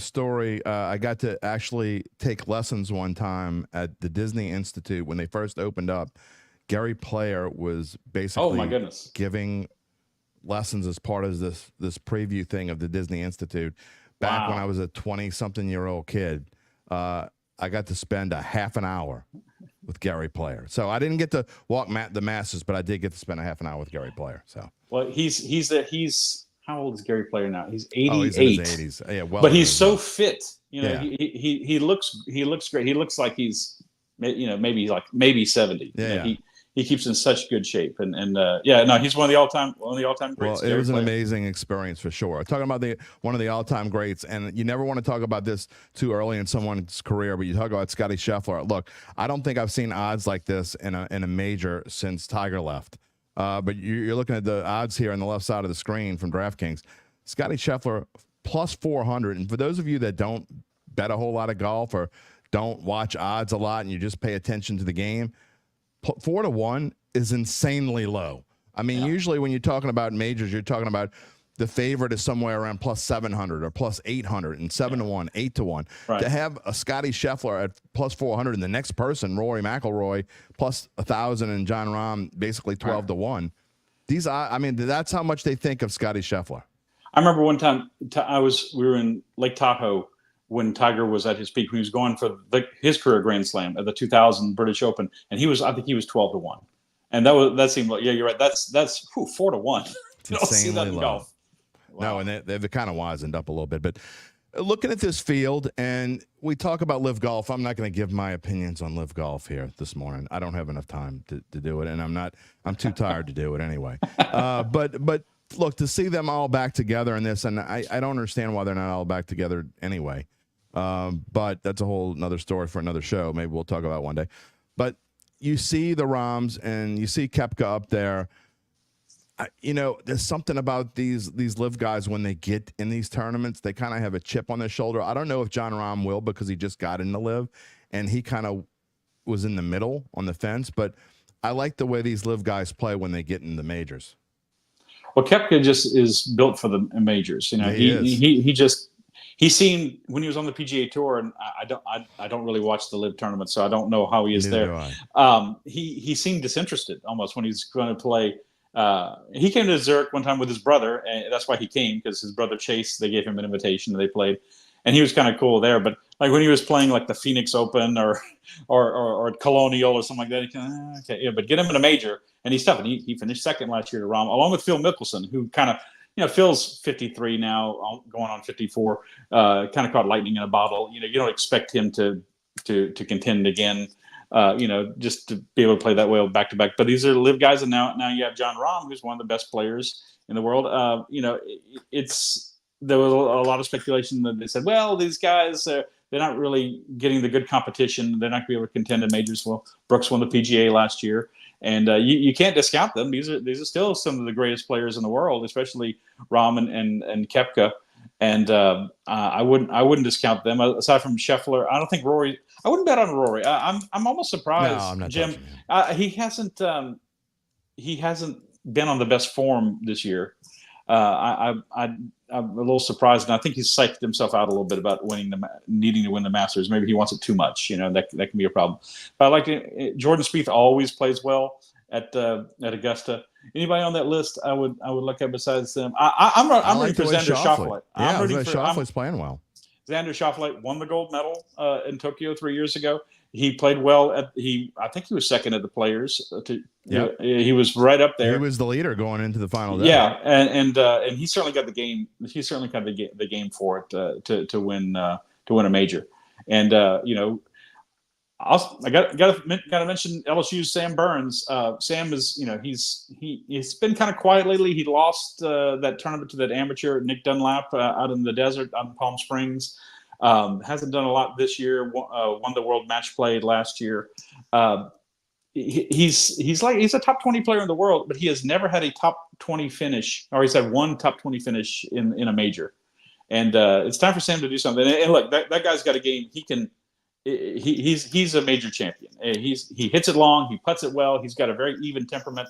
story. I got to actually take lessons one time at the Disney Institute when they first opened up. Gary Player was basically giving lessons as part of this preview thing of the Disney Institute. Back when I was a 20-something-year-old kid, I got to spend a half an hour with Gary Player. So I didn't get to walk the masses, but I did get to spend a half an hour with Gary Player. So he's how old is Gary Player now? He's 88. Oh, he's in his 80s. Yeah, well, but he's so fit. He looks great. He looks like he's maybe 70. Yeah. He keeps in such good shape, and he's one of the all-time greats. Well, it was an amazing experience for sure. Talking about one of the all-time greats, and you never want to talk about this too early in someone's career, but you talk about Scotty Scheffler. Look, I don't think I've seen odds like this in a major since Tiger left. But you're looking at the odds here on the left side of the screen from DraftKings. Scotty Scheffler plus 400, and for those of you that don't bet a whole lot of golf or don't watch odds a lot, and you just pay attention to the game. 4-1 is insanely low. I mean, usually when you're talking about majors, you're talking about the favorite is somewhere around plus 700 or plus 800 and 7-1, 8-1. Right. To have a Scotty Scheffler at plus 400 and the next person, Rory McIlroy, plus 1,000 and John Rahm basically 12-1. That's how much they think of Scotty Scheffler. I remember one time we were in Lake Tahoe when Tiger was at his peak, when he was going for his career Grand Slam at the 2000 British Open, and I think he was 12-1, and that seemed like you're right. That's 4-1. You don't see that in golf. Wow. No, and they've kind of wizened up a little bit. But looking at this field, and we talk about Live Golf. I'm not going to give my opinions on Live Golf here this morning. I don't have enough time to do it, and I'm too tired to do it anyway. But look, to see them all back together in this, and I don't understand why they're not all back together anyway. But that's a whole another story for another show. Maybe we'll talk about one day. But you see the Rahms and you see Koepka up there. There's something about these Live guys when they get in these tournaments, they kind of have a chip on their shoulder. I don't know if John Rahm will because he just got into Live and he kind of was in the middle on the fence. But I like the way these Live guys play when they get in the majors. Well, Koepka just is built for the majors. He seemed when he was on the PGA Tour, and I don't really watch the Live tournament, so I don't know how he is there. He seemed disinterested almost when he's going to play He came to Zurich one time with his brother, and that's why he came, because his brother Chase, they gave him an invitation and they played, and he was kind of cool there. But like when he was playing like the Phoenix Open or Colonial or something like that, he kind of, okay, yeah, but get him in a major, and he's tough. And he finished second last year to Rahm, along with Phil Mickelson, who kind of, Phil's 53 now, going on 54, kind of caught lightning in a bottle. You don't expect him to contend again. Just to be able to play that well back to back. But these are live guys, and now you have Jon Rahm, who's one of the best players in the world. There was a lot of speculation that they said, well, these guys they're not really getting the good competition. They're not going to be able to contend in majors. Well, Brooks won the PGA last year, and you can't discount them. These are still some of the greatest players in the world, especially Rahm and Koepka. And I wouldn't discount them. Aside from Scheffler, I don't think Rory. I wouldn't bet on Rory. I'm almost surprised, No, I'm not Jim. He hasn't been on the best form this year. I'm a little surprised, and I think he's psyched himself out a little bit about needing to win the Masters. Maybe he wants it too much. That can be a problem. But I like Jordan Spieth always plays well at Augusta. Anybody on that list I would look at besides them? I'm rooting for Xander Schauffele. Yeah, Schauffele's playing well. Xander Schauffele won the gold medal in Tokyo 3 years ago. He played well I think he was second at the Players. He was right up there. He was the leader going into the final day. Yeah, and he certainly got the game. He certainly got the game for it to win a major. And I got to mention LSU's Sam Burns. Sam is he's been kind of quiet lately. He lost that tournament to that amateur Nick Dunlap out in the desert on Palm Springs. Hasn't done a lot this year. Won the World Match Play last year. He's a top 20 player in the world, but he has never had a top 20 finish, or he's had one top 20 finish in a major. And it's time for Sam to do something. And look, that guy's got a game. He's a major champion. He hits it long. He putts it well. He's got a very even temperament.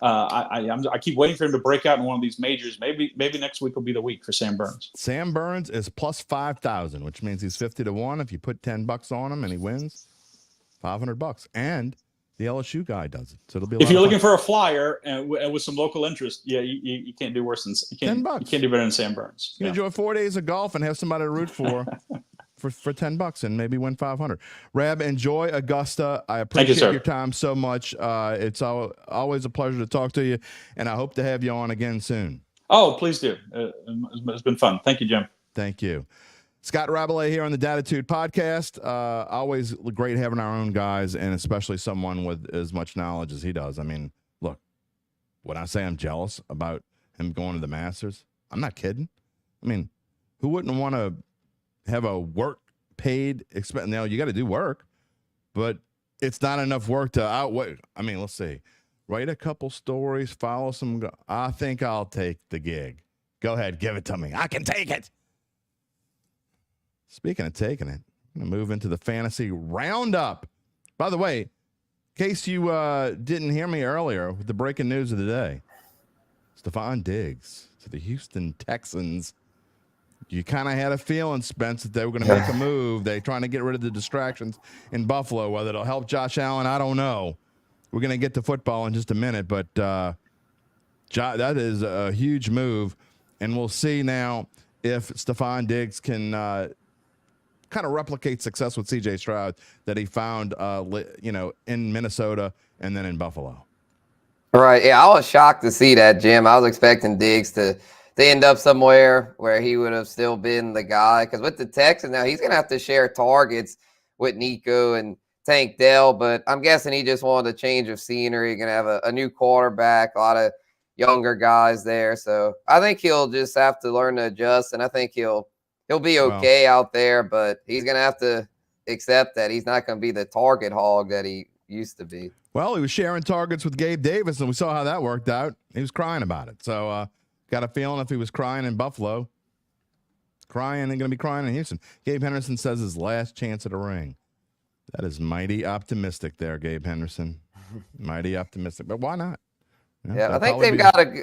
I keep waiting for him to break out in one of these majors. Maybe next week will be the week for Sam Burns. Sam Burns is plus 5,000, which means he's 50 to 1. If you put $10 on him and he wins, $500. And the LSU guy does it. So it'll be. If you're looking for a flyer and with some local interest, you can't do worse than $10. You can't do better than Sam Burns. You enjoy 4 days of golf and have somebody to root for. For $10 and maybe win 500. Rab, enjoy Augusta. I appreciate your time so much. It's always a pleasure to talk to you, and I hope to have you on again soon. Oh, please do. It's been fun. Thank you, Jim. Thank you. Scott Rabalais here on the Dattitude podcast. Always great having our own guys, and especially someone with as much knowledge as he does. I mean, look, when I say I'm jealous about him going to the Masters, I'm not kidding. I mean, who wouldn't want to have a work paid expense? Now you got to do work, but it's not enough work to outweigh. I mean, let's see, write a couple stories, follow some. I think I'll take the gig. Go ahead, give it to me. I can take it. Speaking of taking it, I'm gonna move into the fantasy roundup. By the way, in case you didn't hear me earlier with the breaking news of the day, Stephon Diggs to the Houston Texans. You kind of had a feeling, Spence, that they were going to make a move. They're trying to get rid of the distractions in Buffalo. Whether it'll help Josh Allen, I don't know. We're going to get to football in just a minute, but that is a huge move, and we'll see now if Stephon Diggs can kind of replicate success with C.J. Stroud that he found, in Minnesota and then in Buffalo. Right. Yeah, I was shocked to see that, Jim. I was expecting Diggs to end up somewhere where he would have still been the guy. Because with the Texans now, he's going to have to share targets with Nico and Tank Dell. But I'm guessing he just wanted a change of scenery. Going to have a new quarterback, a lot of younger guys there. So I think he'll just have to learn to adjust. And I think he'll be okay out there. But he's going to have to accept that he's not going to be the target hog that he used to be. Well, he was sharing targets with Gabe Davis, and we saw how that worked out. He was crying about it. So, got a feeling if he was crying in Buffalo, and going to be crying in Houston. Gabe Henderson says his last chance at a ring. That is mighty optimistic there, Gabe Henderson. Mighty optimistic, but why not? I think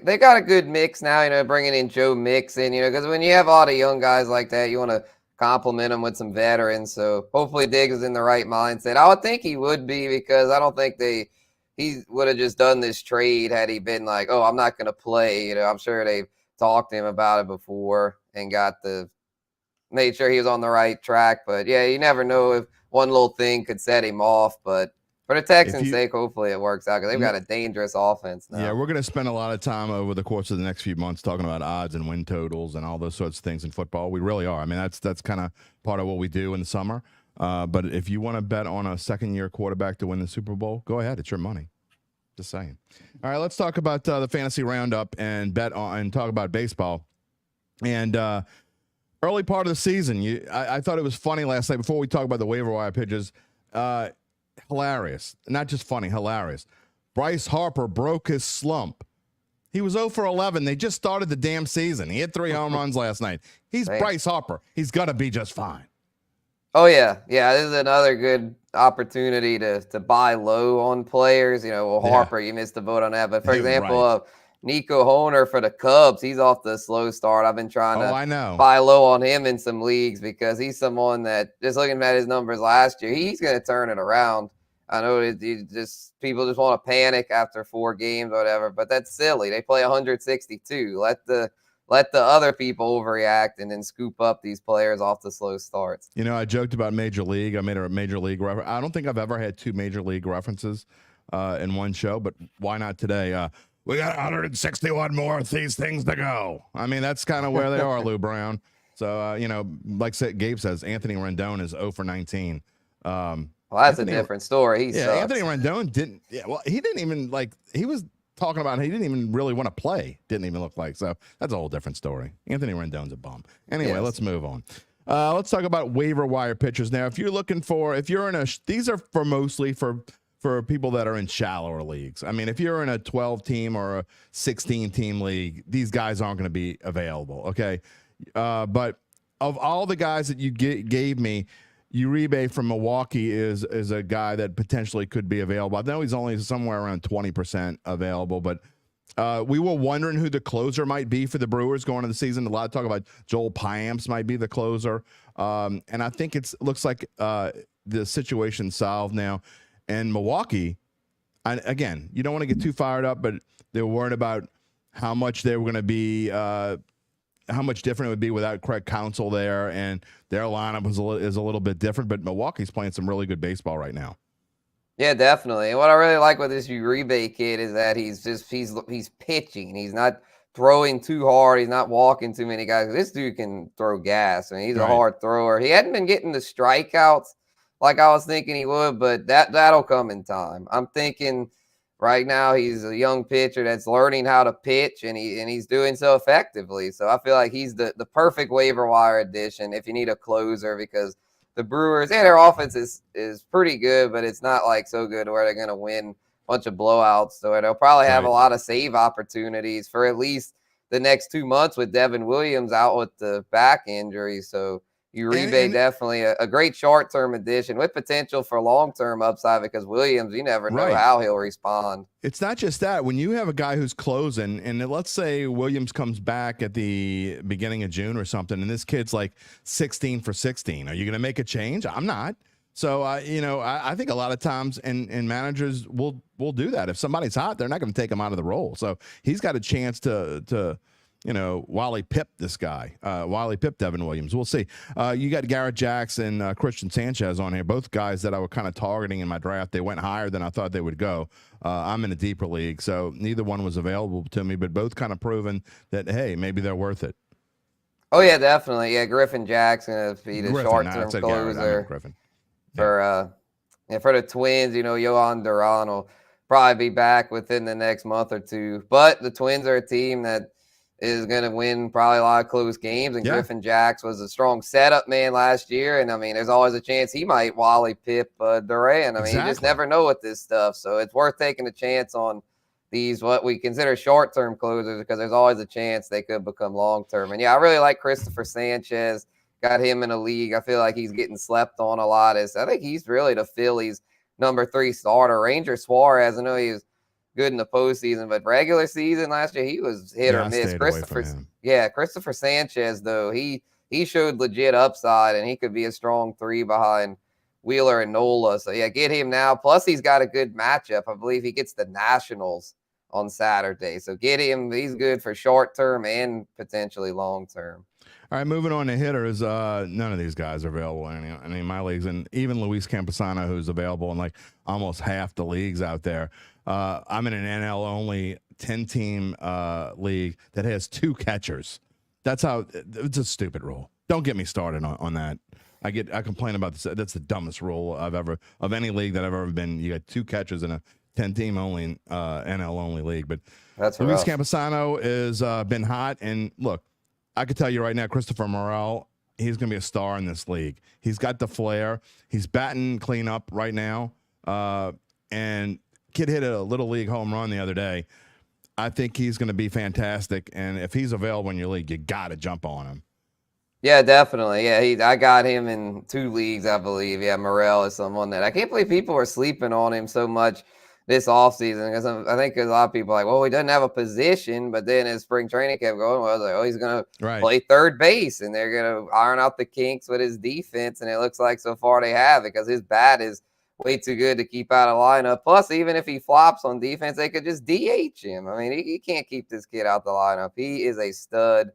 they got a good mix now. Bringing in Joe Mixon. Because when you have a lot of young guys like that, you want to compliment them with some veterans. So hopefully Diggs is in the right mindset. I would think he would be because I don't think he would have just done this trade had he been like, oh, I'm not going to play. You know, I'm sure they've talked to him about it before and made sure he was on the right track. But yeah, you never know if one little thing could set him off. But for the Texans' sake, hopefully it works out because they've got a dangerous offense now. Yeah, we're going to spend a lot of time over the course of the next few months talking about odds and win totals and all those sorts of things in football. We really are. I mean, that's kind of part of what we do in the summer. But if you want to bet on a second-year quarterback to win the Super Bowl, go ahead. It's your money. Just saying. All right, let's talk about the fantasy roundup and talk about baseball. And early part of the season, I thought it was funny last night before we talk about the waiver wire pitches. Hilarious. Not just funny, hilarious. Bryce Harper broke his slump. He was 0 for 11. They just started the damn season. He hit 3 home runs last night. He's Bryce Harper. He's going to be just fine. Oh, yeah. Yeah, this is another good opportunity to buy low on players. You know, Harper, you missed the boat on that. But, for example, Nico Hoerner for the Cubs, he's off the slow start. I've been trying to buy low on him in some leagues because he's someone that, just looking at his numbers last year, he's going to turn it around. I know people just want to panic after 4 games or whatever, but that's silly. They play 162. Let the other people overreact and then scoop up these players off the slow starts. You know, I joked about Major League. I made a Major League reference. I don't think I've ever had 2 Major League references in one show, but why not today? We got 161 more of these things to go. I mean, that's kind of where they are, Lou Brown. So, you know, like Gabe says, Anthony Rendon is 0 for 19. Well, that's a different story. Anthony Rendon didn't. Yeah, well, he didn't even he was talking about he didn't even really want to play. Didn't even look like. So that's a whole different story. Anthony Rendon's a bum. Anyway, let's move on. Let's talk about waiver wire pitchers now. If you're these are mostly for people that are in shallower leagues. I mean, if you're in a 12-team or a 16-team league, these guys aren't going to be available. Okay, but of all the guys that you gave me, Uribe from Milwaukee is a guy that potentially could be available. I know he's only somewhere around 20% available, but we were wondering who the closer might be for the Brewers going into the season. A lot of talk about Joel Payamps might be the closer, and I think looks like the situation's solved now. And Milwaukee, again, you don't want to get too fired up, but they're worried about how much they were going to be. How much different it would be without Craig Counsell there, and their lineup is a little bit different. But Milwaukee's playing some really good baseball right now. Yeah, definitely. And what I really like with this Uribe kid is that he's pitching. He's not throwing too hard. He's not walking too many guys. This dude can throw gas. I mean, he's a hard thrower. He hadn't been getting the strikeouts like I was thinking he would, but that'll come in time. I'm thinking right now he's a young pitcher that's learning how to pitch, and he's doing so effectively. So I feel like he's the perfect waiver wire addition if you need a closer, because the Brewers, their offense is pretty good, but it's not like so good where they're going to win a bunch of blowouts. So they'll probably have a lot of save opportunities for at least the next 2 months with Devin Williams out with the back injury. So Uribe definitely a great short-term addition with potential for long-term upside, because Williams, you never know how he'll respond. It's not just that. When you have a guy who's closing, and let's say Williams comes back at the beginning of June or something, and this kid's like 16 for 16, are you going to make a change? I'm not. So, I think a lot of times, and managers will do that. If somebody's hot, they're not going to take him out of the role. So he's got a chance to Wally Pipp this guy. Wally Pipp, Devin Williams. We'll see. You got Garrett Jackson, Christian Sanchez on here, both guys that I were kind of targeting in my draft. They went higher than I thought they would go. I'm in a deeper league, so neither one was available to me, but both kind of proven that, hey, maybe they're worth it. Oh, yeah, definitely. Yeah, Griffin Jackson is the short-term closer. Griffin. For the Twins, Yohan Duran will probably be back within the next month or two. But the Twins are a team that is going to win probably a lot of close games. And Griffin Jax was a strong setup man last year. And, I mean, there's always a chance he might Wally Pipp Duran. I mean, you just never know with this stuff. So it's worth taking a chance on these what we consider short-term closers, because there's always a chance they could become long-term. And, yeah, I really like Christopher Sanchez. Got him in a league. I feel like he's getting slept on a lot. I think he's really the Phillies' number 3 starter. Ranger Suarez, I know he was good in the postseason, but regular season last year, he was hit or miss. Christopher Sanchez, though, he showed legit upside, and he could be a strong 3 behind Wheeler and Nola. So, yeah, get him now. Plus, he's got a good matchup. I believe he gets the Nationals on Saturday. So get him. He's good for short term and potentially long term. All right, moving on to hitters. None of these guys are available in any of my leagues, and even Luis Camposano, who's available in like almost half the leagues out there. I'm in an NL only 10-team league that has 2 catchers. That's how it's a stupid rule. Don't get me started on that. I complain about this. That's the dumbest rule of any league that I've ever been. You got 2 catchers in a 10-team only NL only league. But that's Luis Camposano has been hot, and look, I could tell you right now, Christopher Morel, he's going to be a star in this league. He's got the flair. He's batting clean up right now. And kid hit a little league home run the other day. I think he's going to be fantastic. And if he's available in your league, you got to jump on him. Yeah, definitely. Yeah, I got him in 2 leagues, I believe. Yeah, Morel is someone that I can't believe people are sleeping on him so much this offseason, because I think a lot of people are like, well, he doesn't have a position, but then as spring training kept going, well, I was like, oh, he's going to play third base, and they're going to iron out the kinks with his defense, and it looks like so far they have, because his bat is way too good to keep out of lineup. Plus, even if he flops on defense, they could just DH him. I mean, he can't keep this kid out the lineup. He is a stud.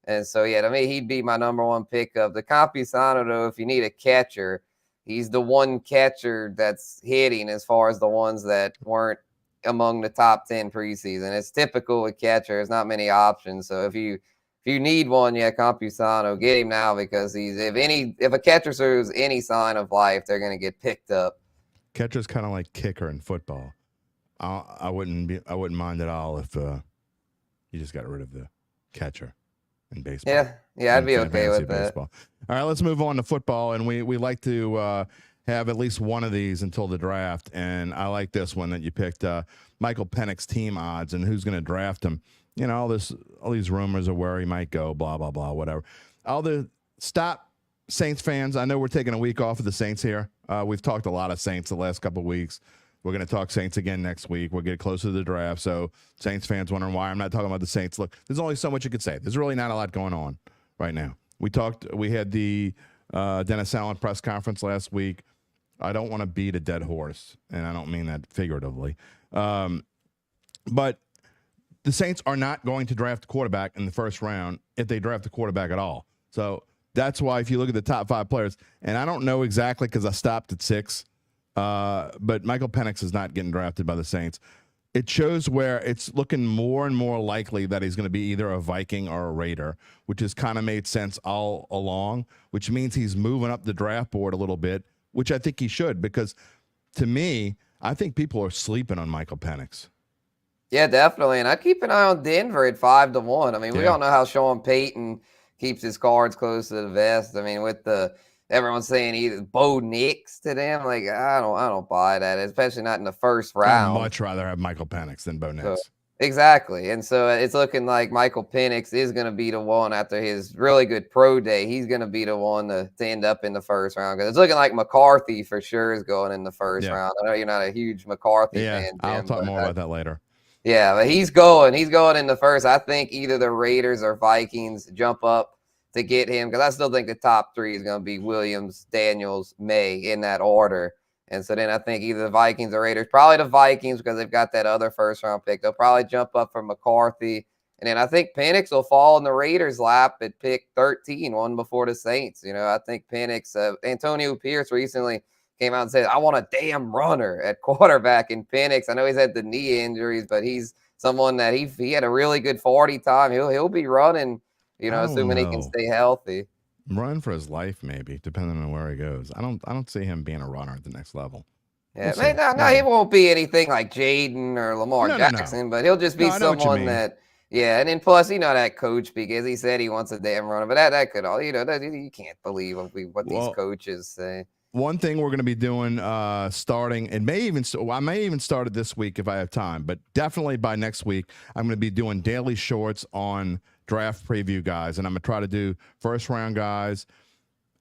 And so, yeah, to me, he'd be my number 1 pickup. The Camposano, though, if you need a catcher, he's the one catcher that's hitting as far as the ones that weren't among the top 10 preseason. It's typical with catcher. There's not many options. So if you need one, yeah, Camposano, get him now, because if a catcher shows any sign of life, they're going to get picked up. Catcher's kind of like kicker in football. I wouldn't mind at all if you just got rid of the catcher in baseball. Yeah, I'd be okay with that. Baseball. All right, let's move on to football, and we like to have at least one of these until the draft, and I like this one that you picked, Michael Penix team odds and who's going to draft him. You know, all these rumors of where he might go, blah, blah, blah, whatever. Stop, Saints fans. I know we're taking a week off of the Saints here. We've talked a lot of Saints the last couple of weeks. We're going to talk Saints again next week. We'll get closer to the draft. So Saints fans wondering why I'm not talking about the Saints. Look, there's only so much you could say. There's really not a lot going on right now. We had the Dennis Allen press conference last week. I don't want to beat a dead horse, and I don't mean that figuratively. But the Saints are not going to draft a quarterback in the first round if they draft a quarterback at all. So that's why if you look at the top 5 players, and I don't know exactly because I stopped at 6, but Michael Penix is not getting drafted by the Saints. It shows where it's looking more and more likely that he's going to be either a Viking or a Raider, which has kind of made sense all along, which means he's moving up the draft board a little bit, which I think he should, because to me, I think people are sleeping on Michael Penix. Yeah, definitely. And I keep an eye on Denver at 5-1. I mean, we all know how Sean Payton keeps his cards close to the vest. I mean, with everyone's saying either Bo Nix to them. Like, I don't buy that, especially not in the first round. I'd much rather have Michael Penix than Bo Nix. So, exactly. And so it's looking like Michael Penix is going to be the one after his really good pro day. He's going to be the one to end up in the first round, because it's looking like McCarthy for sure is going in the first round. I know you're not a huge McCarthy fan, Jim, I'll talk more about that later. Yeah, but he's going in the first. I think either the Raiders or Vikings jump up to get him, because I still think the top 3 is going to be Williams, Daniels, May in that order. And so then I think either the Vikings or Raiders, probably the Vikings, because they've got that other first-round pick. They'll probably jump up for McCarthy. And then I think Penix will fall in the Raiders' lap at pick 13, one before the Saints. You know, I think Penix, Antonio Pierce recently came out and said, I want a damn runner at quarterback in Penix. I know he's had the knee injuries, but he's someone that he had a really good 40 time. He'll be running, you know, assuming he can stay healthy. Run for his life, maybe, depending on where he goes. I don't see him being a runner at the next level. Yeah, no, he won't be anything like Jaden or Lamar Jackson, but he'll just be someone that, yeah. And then plus, you know, that coach, because he said he wants a damn runner, but that could all, you know, you can't believe what these coaches say. One thing we're going to be doing starting, I may even start it this week if I have time, but definitely by next week, I'm going to be doing daily shorts on draft preview guys, and I'm going to try to do first-round guys.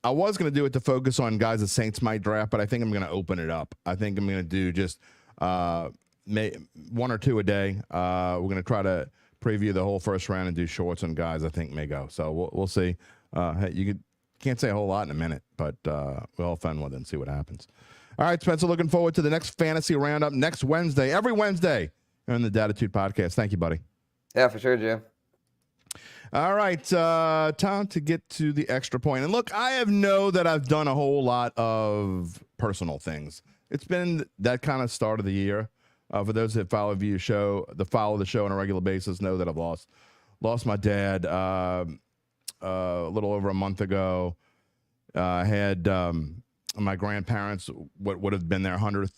I was going to do it to focus on guys the Saints might draft, but I think I'm going to open it up. I think I'm going to do just 1 or 2 a day. We're going to try to preview the whole first round and do shorts on guys I think may go. So we'll see. You could Can't say a whole lot in a minute, but we'll have fun with it and see what happens. All right, Spencer, looking forward to the next fantasy roundup next Wednesday, every Wednesday on the Dattitude podcast. Thank you, buddy. Yeah, for sure, Jim. All right, time to get to the extra point. And look, I know that I've done a whole lot of personal things. It's been that kind of start of the year. For those that follow the show on a regular basis, know that I've lost my dad a little over a month ago. I had my grandparents, what would have been their 100th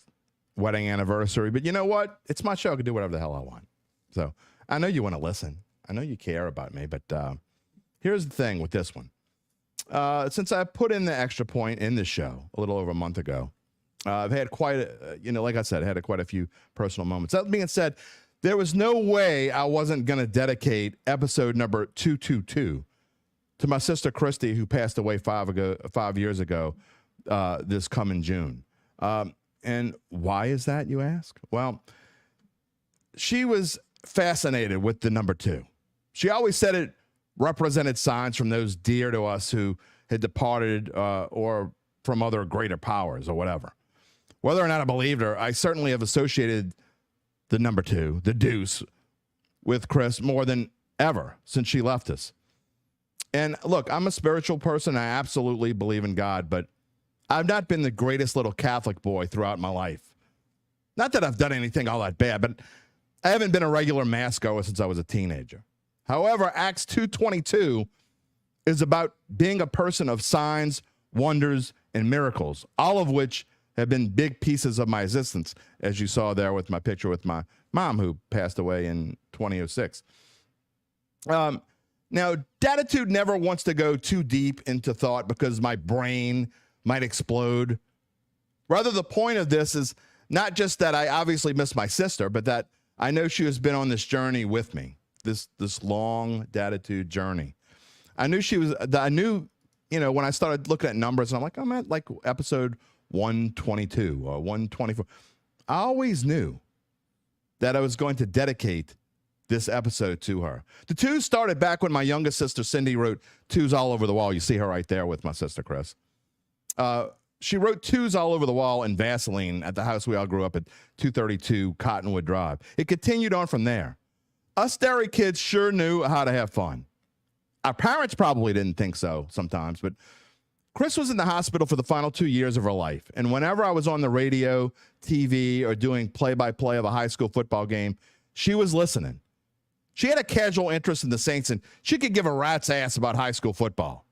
wedding anniversary. But you know what? It's my show. I can do whatever the hell I want. So I know you want to listen. I know you care about me. But here's the thing with this one. Since I put in the extra point in the show a little over a month ago, I've had quite a, like I said, I had quite a few personal moments. That being said, there was no way I wasn't going to dedicate episode number 222 to my sister Christy, who passed away 5 years ago this coming June. And why is that, you ask? Well, she was fascinated with the number 2. She always said it represented signs from those dear to us who had departed or from other greater powers or whatever. Whether or not I believed her, I certainly have associated the number 2, the deuce, with Chris more than ever since she left us. And look, I'm a spiritual person. I absolutely believe in God, but I've not been the greatest little Catholic boy throughout my life. Not that I've done anything all that bad, but I haven't been a regular mass goer since I was a teenager. However, Acts 2:22 is about being a person of signs, wonders, and miracles, all of which have been big pieces of my existence, as you saw there with my picture with my mom, who passed away in 2006. Now, Dattitude never wants to go too deep into thought because my brain might explode. Rather, the point of this is not just that I obviously miss my sister, but that I know she has been on this journey with me, this long Dattitude journey. I knew, when I started looking at numbers, and I'm like, I'm at like episode 122 or 124. I always knew that I was going to dedicate this episode to her. The 2 started back when my youngest sister, Cindy, wrote 2s all over the wall. You see her right there with my sister, Chris. She wrote 2s all over the wall in Vaseline at the house we all grew up at, 232 Cottonwood Drive. It continued on from there. Us Derry kids sure knew how to have fun. Our parents probably didn't think so sometimes, but Chris was in the hospital for the final 2 years of her life. And whenever I was on the radio, TV, or doing play-by-play of a high school football game, she was listening. She had a casual interest in the Saints, and she could give a rat's ass about high school football.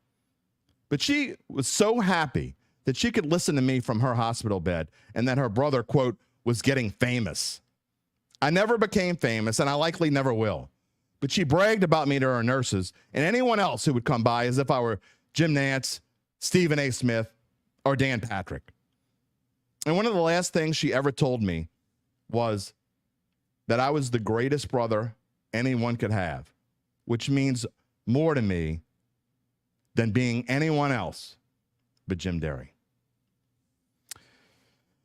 But she was so happy that she could listen to me from her hospital bed and that her brother, quote, was getting famous. I never became famous, and I likely never will. But she bragged about me to her nurses and anyone else who would come by as if I were Jim Nantz, Stephen A. Smith, or Dan Patrick. And one of the last things she ever told me was that I was the greatest brother anyone could have, which means more to me than being anyone else but Jim Derry.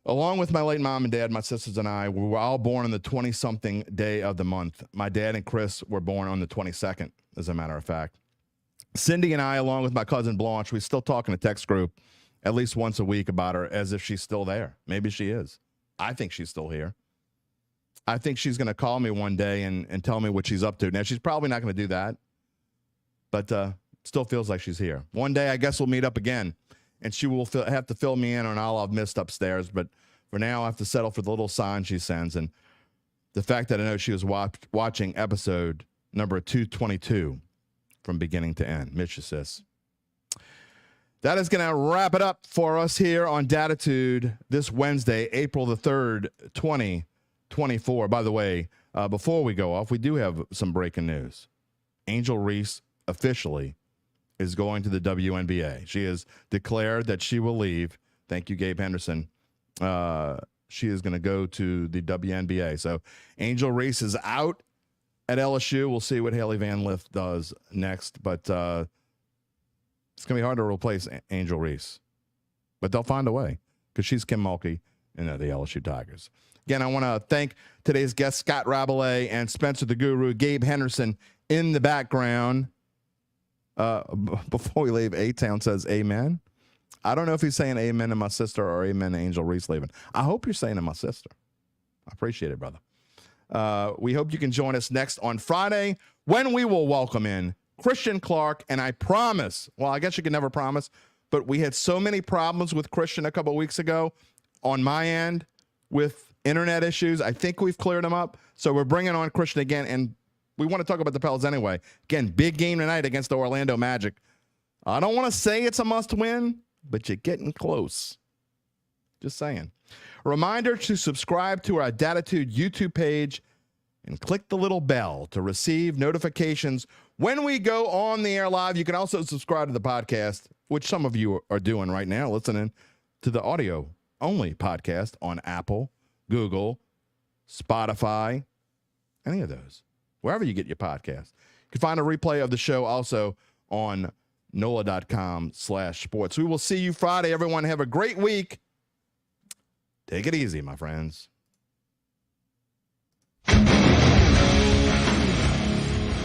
Along with my late mom and dad, my sisters and I, we were all born on the 20-something day of the month. My dad and Chris were born on the 22nd, as a matter of fact. Cindy and I, along with my cousin Blanche, we still talk in a text group at least once a week about her as if she's still there. Maybe she is. I think she's still here. I think she's going to call me one day and tell me what she's up to. Now, she's probably not going to do that, but still feels like she's here. One day, I guess we'll meet up again, and she will have to fill me in on all I've missed upstairs. But for now, I have to settle for the little sign she sends and the fact that I know she was watching episode number 222 from beginning to end. Miss you, sis. That is going to wrap it up for us here on Dattitude this Wednesday, April the 3rd, 2024. By the way, before we go off, we do have some breaking news. Angel Reese officially is going to the WNBA. She has declared that she will leave. Thank you, Gabe Henderson. She is going to go to the WNBA. So Angel Reese is out at LSU. We'll see what Haley Van Lith does next, but it's going to be hard to replace Angel Reese. But they'll find a way because she's Kim Mulkey and the LSU Tigers. Again, I want to thank today's guests, Scott Rabalais and Spencer the Guru, Gabe Henderson in the background. Before we leave, A-Town says amen. I don't know if he's saying amen to my sister or amen to Angel Reese leaving. I hope you're saying to my sister. I appreciate it, brother. We hope you can join us next on Friday when we will welcome in Christian Clark. And I promise, well, I guess you can never promise, but we had so many problems with Christian a couple of weeks ago on my end with internet issues. I think we've cleared them up. So we're bringing on Christian again, and we want to talk about the Pels anyway. Again, big game tonight against the Orlando Magic. I don't want to say it's a must-win, but you're getting close. Just saying. A reminder to subscribe to our Dattitude YouTube page and click the little bell to receive notifications when we go on the air live. You can also subscribe to the podcast, which some of you are doing right now, listening to the audio-only podcast on Apple, Google, Spotify, any of those, wherever you get your podcast. You can find a replay of the show also on NOLA.com/sports. We will see you Friday. Everyone have a great week. Take it easy, my friends.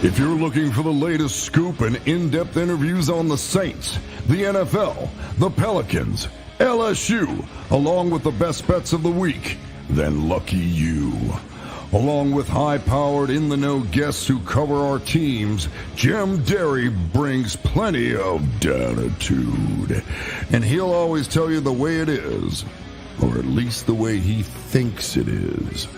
If you're looking for the latest scoop and in-depth interviews on the Saints, the NFL, the Pelicans, LSU, along with the best bets of the week, then lucky you. Along with high-powered, in-the-know guests who cover our teams, Jim Derry brings plenty of Dattitude. And he'll always tell you the way it is, or at least the way he thinks it is.